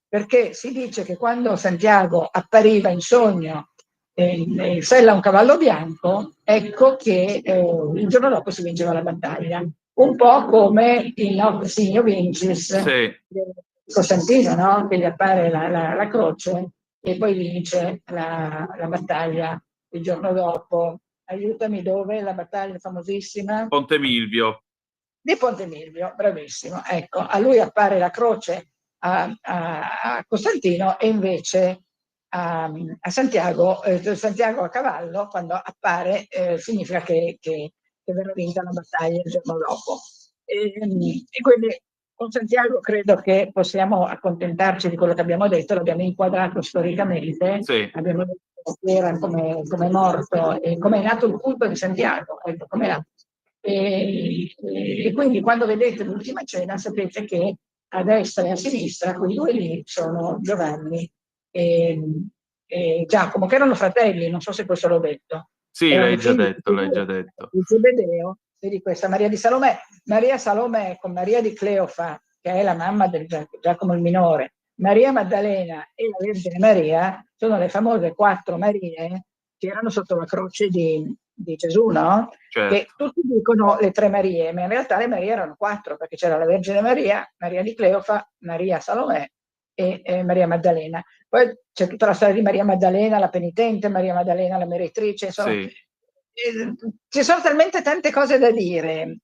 perché si dice che quando Santiago appariva in sogno in sella a un cavallo bianco, ecco che il giorno dopo si vinceva la battaglia. Un po' come il Noc Signo Vincis di Costantino, no? Che gli appare la croce e poi vince la battaglia il giorno dopo. Aiutami, dove? La battaglia famosissima?
Ponte Milvio.
Di Ponte Milvio, bravissimo. Ecco, a lui appare la croce a Costantino e invece a Santiago, Santiago a cavallo, quando appare significa che verrà vinta la battaglia il giorno dopo. E quindi con Santiago credo che possiamo accontentarci di quello che abbiamo detto, l'abbiamo inquadrato storicamente, abbiamo detto che era come morto e come è nato il culto di Santiago, ecco, come è nato. E quindi quando vedete l'ultima cena sapete che a destra e a sinistra quei due lì sono Giovanni e Giacomo, che erano fratelli, non so se questo l'ho detto.
Sì, l'hai già detto.
Il Zebedeo, vedi questa Maria di Salomè. Maria Salomè con Maria di Cleofa, che è la mamma di Giacomo il minore, Maria Maddalena e la Vergine Maria sono le famose 4 Marie che erano sotto la croce di Gesù, no?
Certo.
Che tutti dicono le 3 Marie, ma in realtà le Marie erano 4, perché c'era la Vergine Maria, Maria di Cleofa, Maria Salomè e Maria Maddalena. Poi c'è tutta la storia di Maria Maddalena, la penitente, Maria Maddalena, la meretrice, insomma. Ci sono talmente tante cose da dire,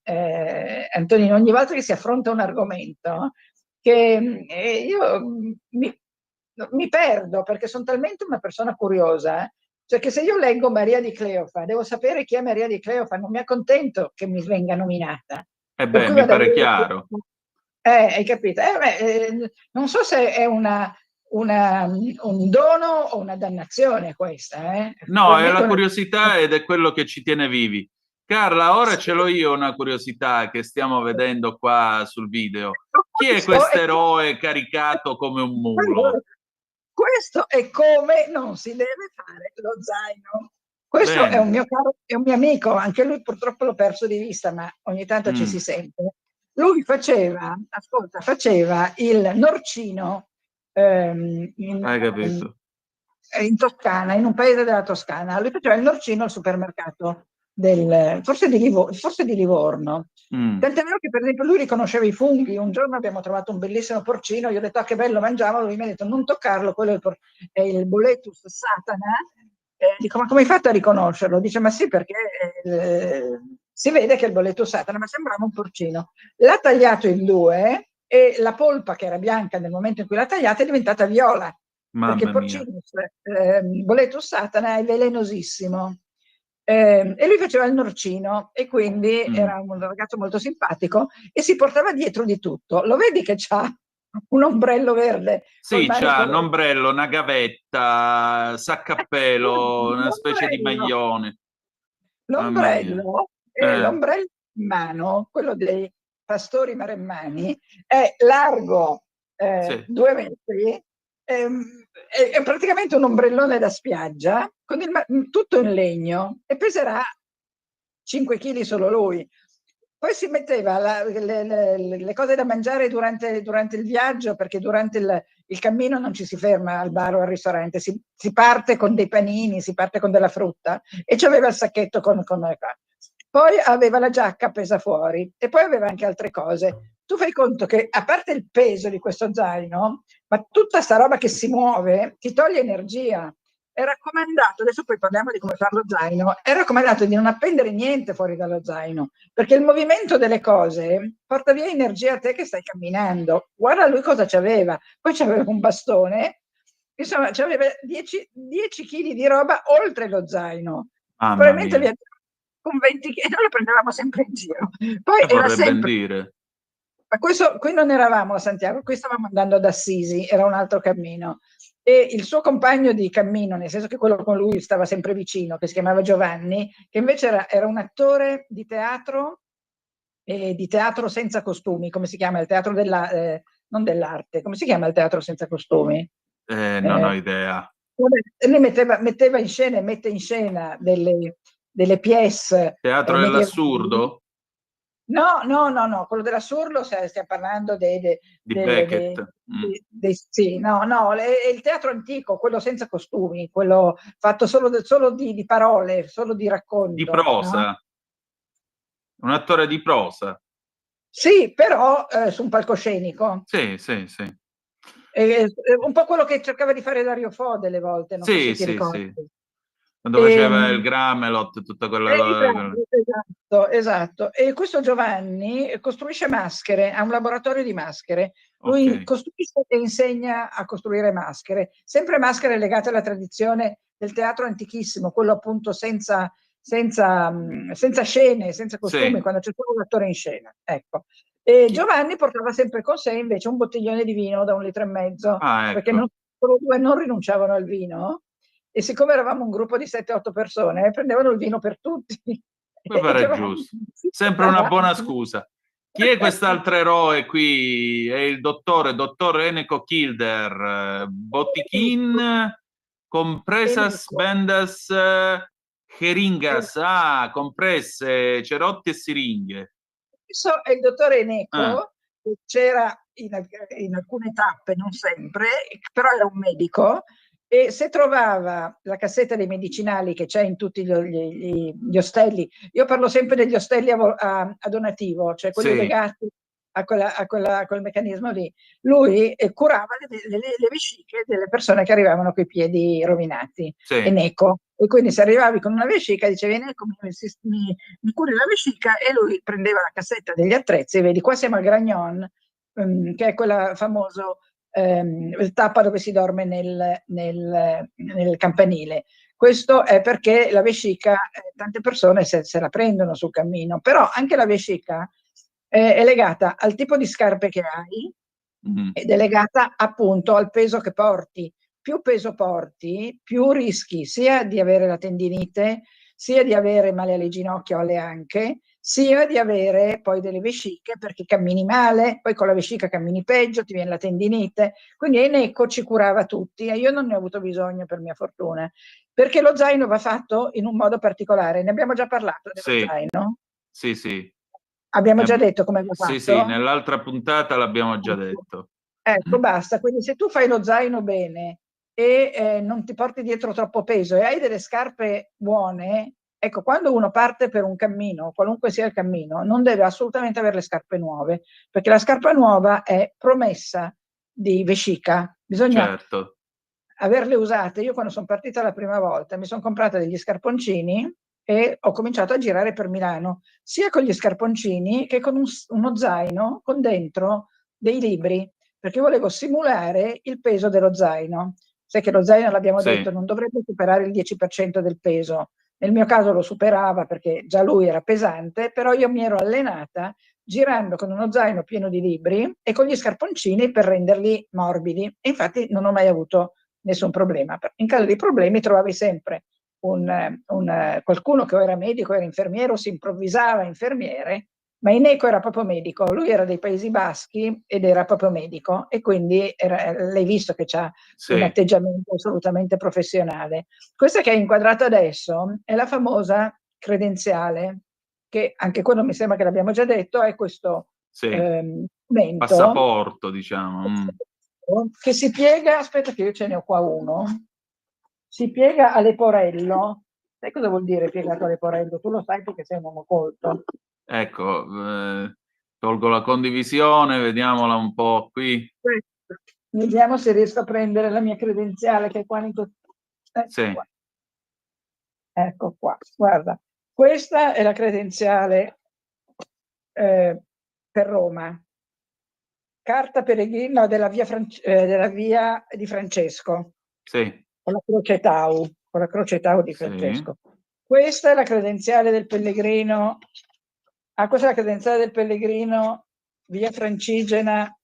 Antonino, ogni volta che si affronta un argomento, che io mi perdo, perché sono talmente una persona curiosa, cioè che se io leggo Maria di Cleofa, devo sapere chi è Maria di Cleofa, non mi accontento che mi venga nominata.
Mi pare chiaro.
Hai capito? Non so se è un dono o una dannazione questa.
No, è la curiosità ed è quello che ci tiene vivi. Carla, ora ce l'ho io una curiosità che stiamo vedendo qua sul video. Chi è questo eroe caricato come un mulo?
Questo è come non si deve fare lo zaino. Questo è un mio caro, è un mio amico, anche lui purtroppo l'ho perso di vista, ma ogni tanto ci si sente. Lui faceva il norcino in Toscana, in un paese della Toscana. Lui faceva il norcino al supermercato forse di Livorno. Tant'è vero che per esempio lui riconosceva i funghi. Un giorno abbiamo trovato un bellissimo porcino, io ho detto che bello, mangiamolo, lui mi ha detto non toccarlo, quello è il Boletus satana. Dico, ma come hai fatto a riconoscerlo? Dice, ma sì, perché si vede che è il Boletus satana, ma sembrava un porcino. L'ha tagliato in 2 e la polpa, che era bianca nel momento in cui l'ha tagliata, è diventata viola. Perché il porcino Boletus satana è velenosissimo. E lui faceva il norcino e quindi era un ragazzo molto simpatico e si portava dietro di tutto. Lo vedi che c'ha un ombrello verde?
Sì, c'ha un ombrello, una gavetta, saccappello, una specie di maglione.
L'ombrello in mano, quello dei pastori maremmani, è largo 2 metri, è praticamente un ombrellone da spiaggia, con tutto in legno, e peserà 5 kg solo lui. Poi si metteva le cose da mangiare durante il viaggio, perché durante il cammino non ci si ferma al bar o al ristorante, si parte con dei panini, si parte con della frutta, e c'aveva il sacchetto con poi aveva la giacca appesa fuori e poi aveva anche altre cose. Tu fai conto che, a parte il peso di questo zaino, ma tutta sta roba che si muove ti toglie energia. È raccomandato, adesso poi parliamo di come fare lo zaino, è raccomandato di non appendere niente fuori dallo zaino, perché il movimento delle cose porta via energia a te che stai camminando. Guarda lui cosa c'aveva, poi c'aveva un bastone, insomma c'aveva 10 kg di roba oltre lo zaino. Probabilmente con 20 kg, e noi lo prendevamo sempre in giro. Poi
Che
era
vorrebbe
sempre...
dire?
Ma qui non eravamo a Santiago, qui stavamo andando ad Assisi, era un altro cammino. E il suo compagno di cammino, nel senso che quello con lui stava sempre vicino, che si chiamava Giovanni, che invece era un attore di teatro senza costumi, come si chiama? Il teatro non dell'arte, come si chiama il teatro senza costumi?
Non ho idea.
Lui metteva in scena e mette in scena delle pièce
Teatro
medievali.
dell'assurdo?
No, quello dell'assurdo stiamo parlando
Di Beckett.
sì, no, è il teatro antico, quello senza costumi, quello fatto solo di parole, solo di racconto.
Di prosa?
No?
Un attore di prosa?
Sì, però su un palcoscenico.
Sì.
Un po' quello che cercava di fare Dario Fo delle volte, non so se ti ricordi.
Quando faceva il Gramelot, tutta quella...
Esatto. E questo Giovanni costruisce maschere, ha un laboratorio di maschere. Lui costruisce e insegna a costruire maschere, sempre maschere legate alla tradizione del teatro antichissimo, quello appunto senza scene, senza costumi, quando c'è solo un attore in scena. Ecco. E Giovanni portava sempre con sé invece un bottiglione di vino da 1,5 litri, perché loro due non rinunciavano al vino. E siccome eravamo un gruppo di 7-8 persone, prendevano il vino per tutti.
Mi pare giusto. Sempre una buona scusa. Chi è quest'altro eroe qui? È il dottor Eneco Kilder, Botikin, compresas, bendas, jeringas, compresse, cerotti e siringhe.
Questo è il dottore Eneco, che c'era in alcune tappe, non sempre, però era un medico, e se trovava la cassetta dei medicinali che c'è in tutti gli ostelli, io parlo sempre degli ostelli a donativo, cioè quelli legati a quel meccanismo lì, lui curava le vesciche delle persone che arrivavano coi piedi rovinati, Eneco. E quindi se arrivavi con una vescica dicevi Eneco mi curi la vescica, e lui prendeva la cassetta degli attrezzi, vedi qua siamo al Gragnon, che è quella famoso tappa dove si dorme nel campanile. Questo è perché la vescica, tante persone se la prendono sul cammino, però anche la vescica è legata al tipo di scarpe che hai ed è legata appunto al peso che porti. Più peso porti, più rischi sia di avere la tendinite, sia di avere male alle ginocchia o alle anche, sia di avere poi delle vesciche perché cammini male, poi con la vescica cammini peggio, ti viene la tendinite. Quindi Eneco ci curava tutti e io non ne ho avuto bisogno, per mia fortuna, perché lo zaino va fatto in un modo particolare. Ne abbiamo già parlato dello zaino?
Sì.
Abbiamo già detto come va fatto?
Sì, nell'altra puntata l'abbiamo già detto.
Ecco, basta. Quindi se tu fai lo zaino bene e non ti porti dietro troppo peso e hai delle scarpe buone, ecco, quando uno parte per un cammino, qualunque sia il cammino, non deve assolutamente avere le scarpe nuove, perché la scarpa nuova è promessa di vescica. Bisogna averle usate. Io quando sono partita la prima volta mi sono comprata degli scarponcini e ho cominciato a girare per Milano, sia con gli scarponcini che con uno zaino con dentro dei libri, perché volevo simulare il peso dello zaino. Sai che lo zaino, l'abbiamo detto, non dovrebbe superare il 10% del peso. Nel mio caso lo superava perché già lui era pesante, però io mi ero allenata girando con uno zaino pieno di libri e con gli scarponcini per renderli morbidi. E infatti non ho mai avuto nessun problema. In caso di problemi trovavi sempre qualcuno che o era medico, era infermiere o si improvvisava infermiere, ma Eneco era proprio medico, lui era dei Paesi Baschi ed era proprio medico e quindi l'hai visto che ha un atteggiamento assolutamente professionale. Questa che è inquadrata adesso è la famosa credenziale, che anche quello mi sembra che l'abbiamo già detto, è questo documento,
passaporto, diciamo.
Che si piega, aspetta che io ce ne ho qua uno, si piega a leporello. Sai cosa vuol dire piegato a leporello? Tu lo sai perché sei un uomo colto.
Ecco, tolgo la condivisione, vediamola un po' qui.
Vediamo se riesco a prendere la mia credenziale che è qua. Ecco qua, guarda. Questa è la credenziale per Roma. Carta peregrina della via di Francesco.
Sì.
Con la croce Tau di Francesco. Questa è la credenziale del pellegrino. Ah, questa è la credenziale del pellegrino, via Francigena,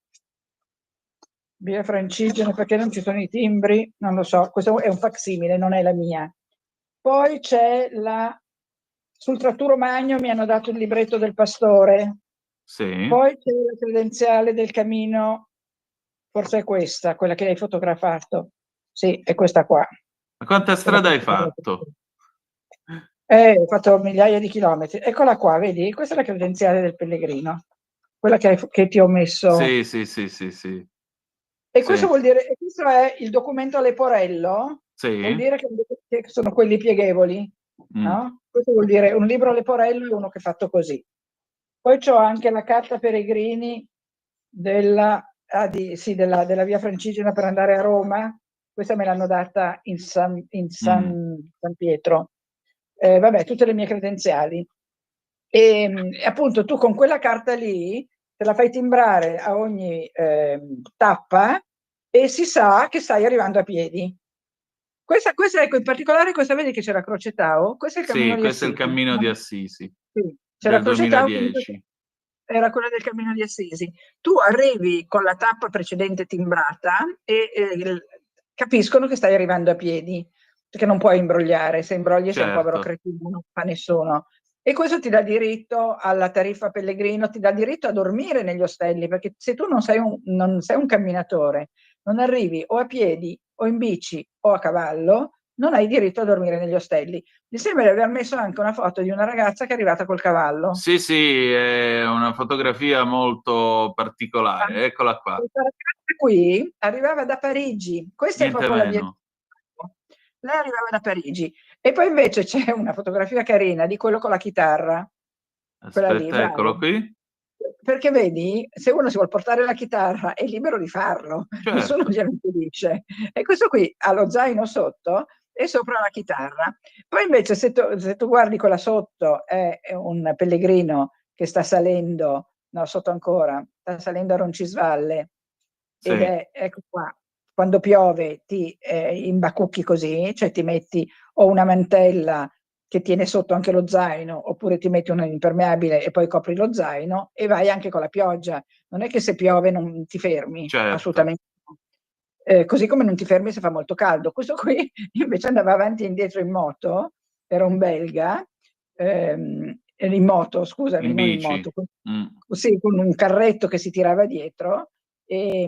perché non ci sono i timbri? Non lo so, questo è un facsimile, non è la mia. Poi c'è sul Tratturo Magno mi hanno dato il libretto del pastore.
Sì.
Poi c'è la credenziale del Camino, forse è questa, quella che hai fotografato. Sì, è questa qua.
Ma quanta strada hai fatto?
Ho fatto migliaia di chilometri. Eccola qua, vedi? Questa è la credenziale del pellegrino, quella che ti ho messo.
Sì.
E questo vuol dire, e questo è il documento a leporello,
Sì.
vuol dire che sono quelli pieghevoli, no? Questo vuol dire un libro a leporello e uno che è fatto così. Poi c'ho anche la carta Peregrini della via Francigena per andare a Roma. Questa me l'hanno data in San Pietro. Vabbè, tutte le mie credenziali. E appunto tu con quella carta lì te la fai timbrare a ogni tappa e si sa che stai arrivando a piedi. Questa ecco, in particolare questa, vedi che c'è la Croce Tao? Questo è il cammino di
questo
Assisi.
è il cammino di Assisi.
Sì, c'è la
del
Croce Tao,
2010.
era quella del cammino di Assisi. Tu arrivi con la tappa precedente timbrata e capiscono che stai arrivando a piedi, perché non puoi imbrogliare, se imbrogli sei un povero cretino, non fa nessuno. E questo ti dà diritto alla tariffa pellegrino, ti dà diritto a dormire negli ostelli, perché se tu non sei un camminatore, non arrivi o a piedi o in bici o a cavallo, non hai diritto a dormire negli ostelli. Mi sembra di aver messo anche una foto di una ragazza che è arrivata col cavallo.
Sì, è una fotografia molto particolare, eccola qua.
Questa ragazza qui arrivava da Parigi, questa
Niente
è proprio la via. Lei arrivava da Parigi. E poi invece c'è una fotografia carina di quello con la chitarra.
Aspetta,
lì,
eccolo qui.
Perché vedi, se uno si vuole portare la chitarra è libero di farlo, nessuno glielo impedisce. E questo qui ha lo zaino sotto e sopra la chitarra. Poi invece se tu guardi quella sotto è un pellegrino che sta salendo, no, sotto ancora, sta salendo a Roncisvalle ed è, ecco qua, quando piove ti imbacucchi così, cioè ti metti o una mantella che tiene sotto anche lo zaino, oppure ti metti un impermeabile e poi copri lo zaino e vai anche con la pioggia. Non è che se piove non ti fermi, assolutamente no. Così come non ti fermi se fa molto caldo. Questo qui invece andava avanti e indietro in moto, era un belga, in moto, scusami,
in
non
bici.
in moto, sì, con un carretto che si tirava dietro. E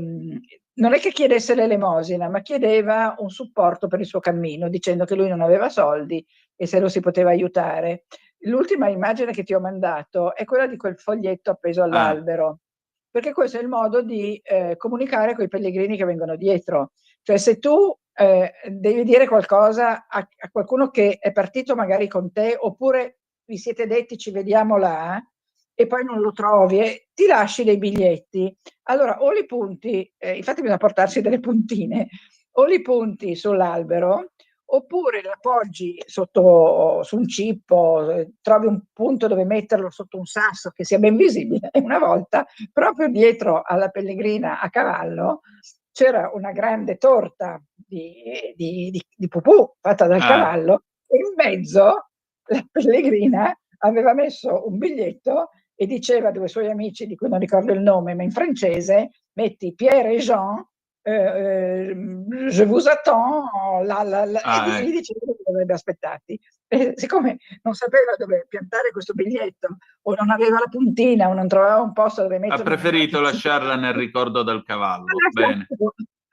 non è che chiedesse l'elemosina, ma chiedeva un supporto per il suo cammino, dicendo che lui non aveva soldi e se lo si poteva aiutare. L'ultima immagine che ti ho mandato è quella di quel foglietto appeso all'albero, perché questo è il modo di comunicare con i pellegrini che vengono dietro. Cioè se tu devi dire qualcosa a qualcuno che è partito magari con te, oppure vi siete detti ci vediamo là, e poi non lo trovi e ti lasci dei biglietti, allora o li punti, infatti bisogna portarsi delle puntine, o li punti sull'albero oppure l'appoggi su un cippo, trovi un punto dove metterlo sotto un sasso che sia ben visibile. E una volta, proprio dietro alla pellegrina a cavallo, c'era una grande torta di pupù fatta dal cavallo e in mezzo la pellegrina aveva messo un biglietto e diceva a due suoi amici, di cui non ricordo il nome, ma in francese, metti Pierre e Jean, je vous attends, e gli diceva dove dovrebbe aspettarti. E siccome non sapeva dove piantare questo biglietto, o non aveva la puntina, o non trovava un posto dove metterlo,
ha preferito lasciarla nel ricordo del cavallo. Bene.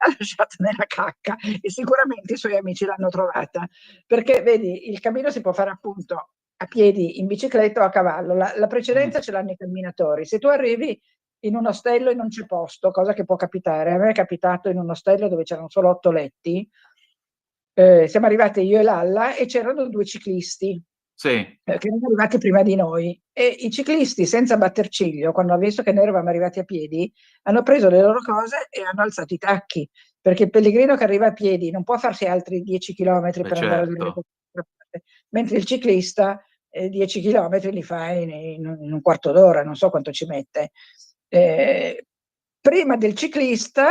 Ha lasciato nella cacca e sicuramente i suoi amici l'hanno trovata, perché vedi, il cammino si può fare appunto a piedi, in bicicletta o a cavallo. La precedenza ce l'hanno i camminatori. Se tu arrivi in un ostello e non c'è posto, cosa che può capitare, a me è capitato in un ostello dove c'erano solo 8 letti, siamo arrivati io e Lalla e c'erano 2 ciclisti che erano arrivati prima di noi, e i ciclisti, senza batter ciglio, quando hanno visto che noi eravamo arrivati a piedi, hanno preso le loro cose e hanno alzato i tacchi, perché il pellegrino che arriva a piedi non può farsi altri 10 chilometri per andare a vedere, mentre il ciclista 10 chilometri li fa in un quarto d'ora, non so quanto ci mette. Prima del ciclista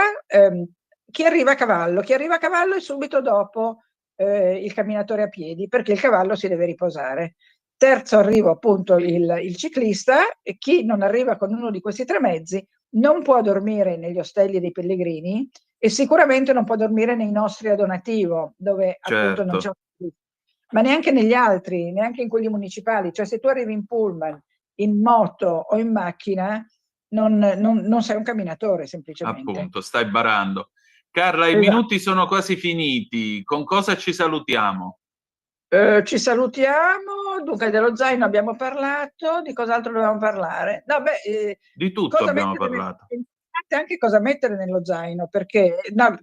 chi arriva a cavallo e subito dopo il camminatore a piedi, perché il cavallo si deve riposare. Terzo arrivo appunto il ciclista, e chi non arriva con uno di questi 3 mezzi non può dormire negli ostelli dei pellegrini e sicuramente non può dormire nei nostri a donativo, dove appunto non c'è un ciclista. Ma neanche negli altri, neanche in quelli municipali. Cioè se tu arrivi in pullman, in moto o in macchina, non sei un camminatore semplicemente.
Appunto, stai barando. Carla, i minuti sono quasi finiti. Con cosa ci salutiamo?
Ci salutiamo. Dunque, dello zaino abbiamo parlato. Di cos'altro dobbiamo parlare? No,
di tutto abbiamo parlato.
Anche cosa mettere nello zaino, perché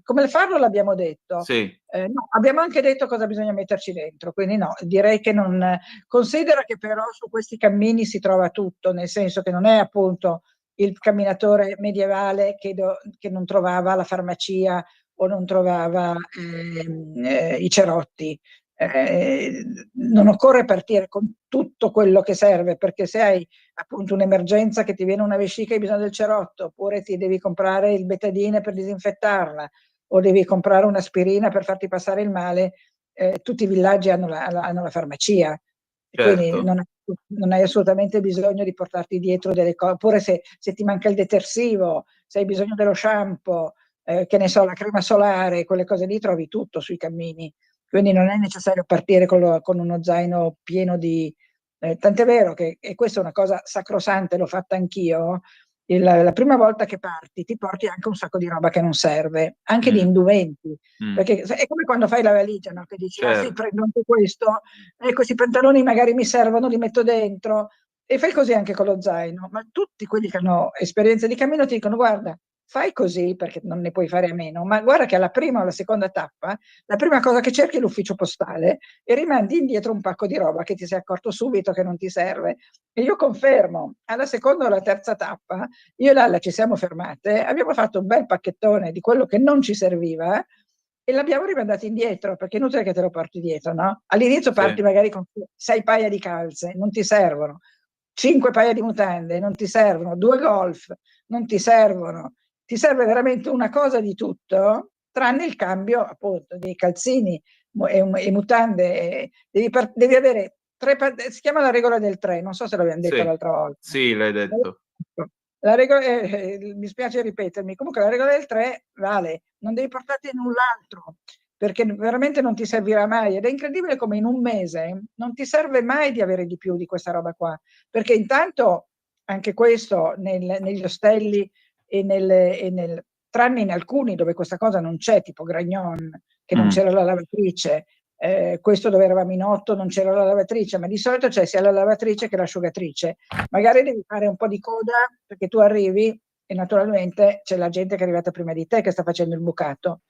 come farlo l'abbiamo detto.
Sì.
No, abbiamo anche detto cosa bisogna metterci dentro, quindi no, direi che non. Considera che però su questi cammini si trova tutto, nel senso che non è appunto il camminatore medievale che non trovava la farmacia o non trovava i cerotti. Non occorre partire con tutto quello che serve, perché se hai appunto un'emergenza che ti viene una vescica e hai bisogno del cerotto, oppure ti devi comprare il betadine per disinfettarla, o devi comprare un'aspirina per farti passare il male, tutti i villaggi hanno la farmacia.
Certo.
Quindi non hai assolutamente bisogno di portarti dietro delle cose, oppure se ti manca il detersivo, se hai bisogno dello shampoo, che ne so, la crema solare, quelle cose lì trovi tutto sui cammini. Quindi non è necessario partire con uno zaino pieno di. Tant'è vero che, e questa è una cosa sacrosanta, l'ho fatta anch'io, la prima volta che parti ti porti anche un sacco di roba che non serve, anche di indumenti, perché è come quando fai la valigia, no? Che dici, sì, prendo anche questo, e questi pantaloni magari mi servono, li metto dentro, e fai così anche con lo zaino. Ma tutti quelli che hanno esperienza di cammino ti dicono, guarda, fai così perché non ne puoi fare a meno, ma guarda che alla prima o alla seconda tappa, la prima cosa che cerchi è l'ufficio postale e rimandi indietro un pacco di roba che ti sei accorto subito che non ti serve. E io confermo, alla seconda o alla terza tappa, io e Lalla ci siamo fermate, abbiamo fatto un bel pacchettone di quello che non ci serviva e l'abbiamo rimandato indietro, perché è inutile che te lo porti dietro, no? All'inizio parti magari con 6 paia di calze, non ti servono, 5 paia di mutande, non ti servono, 2 golf, non ti servono. Ti serve veramente una cosa di tutto, tranne il cambio appunto dei calzini e mutande. Devi avere 3, si chiama la regola del 3, non so se l'abbiamo detto l'altra volta.
Sì, l'hai detto.
La regola, mi spiace ripetermi, comunque la regola del 3 vale, non devi portarti null'altro, perché veramente non ti servirà mai, ed è incredibile come in un mese non ti serve mai di avere di più di questa roba qua, perché intanto anche questo negli ostelli tranne in alcuni dove questa cosa non c'è, tipo Gragnon, che non c'era la lavatrice, questo dove eravamo in 8 non c'era la lavatrice, ma di solito c'è sia la lavatrice che l'asciugatrice. Magari devi fare un po' di coda perché tu arrivi e naturalmente c'è la gente che è arrivata prima di te che sta facendo il bucato,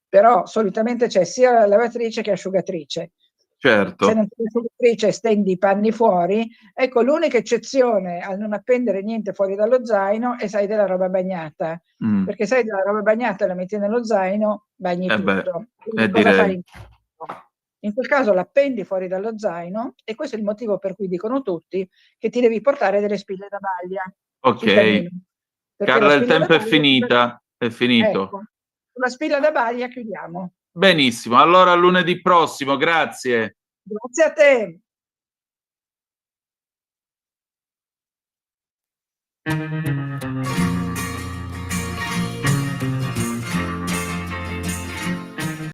però solitamente c'è sia la lavatrice che l'asciugatrice.
Certo.
Se non c'è l'asciugatrice stendi i panni fuori. Ecco, l'unica eccezione al non appendere niente fuori dallo zaino è sai della roba bagnata, perché sai della roba bagnata la metti nello zaino, bagni tutto. Quindi cosa fai? In quel caso l'appendi fuori dallo zaino e questo è il motivo per cui dicono tutti che ti devi portare delle spille da baglia.
Ok. Carla, il tempo è finito.
Ecco, sulla spilla da baglia chiudiamo.
Benissimo, allora a lunedì prossimo, grazie.
Grazie a te.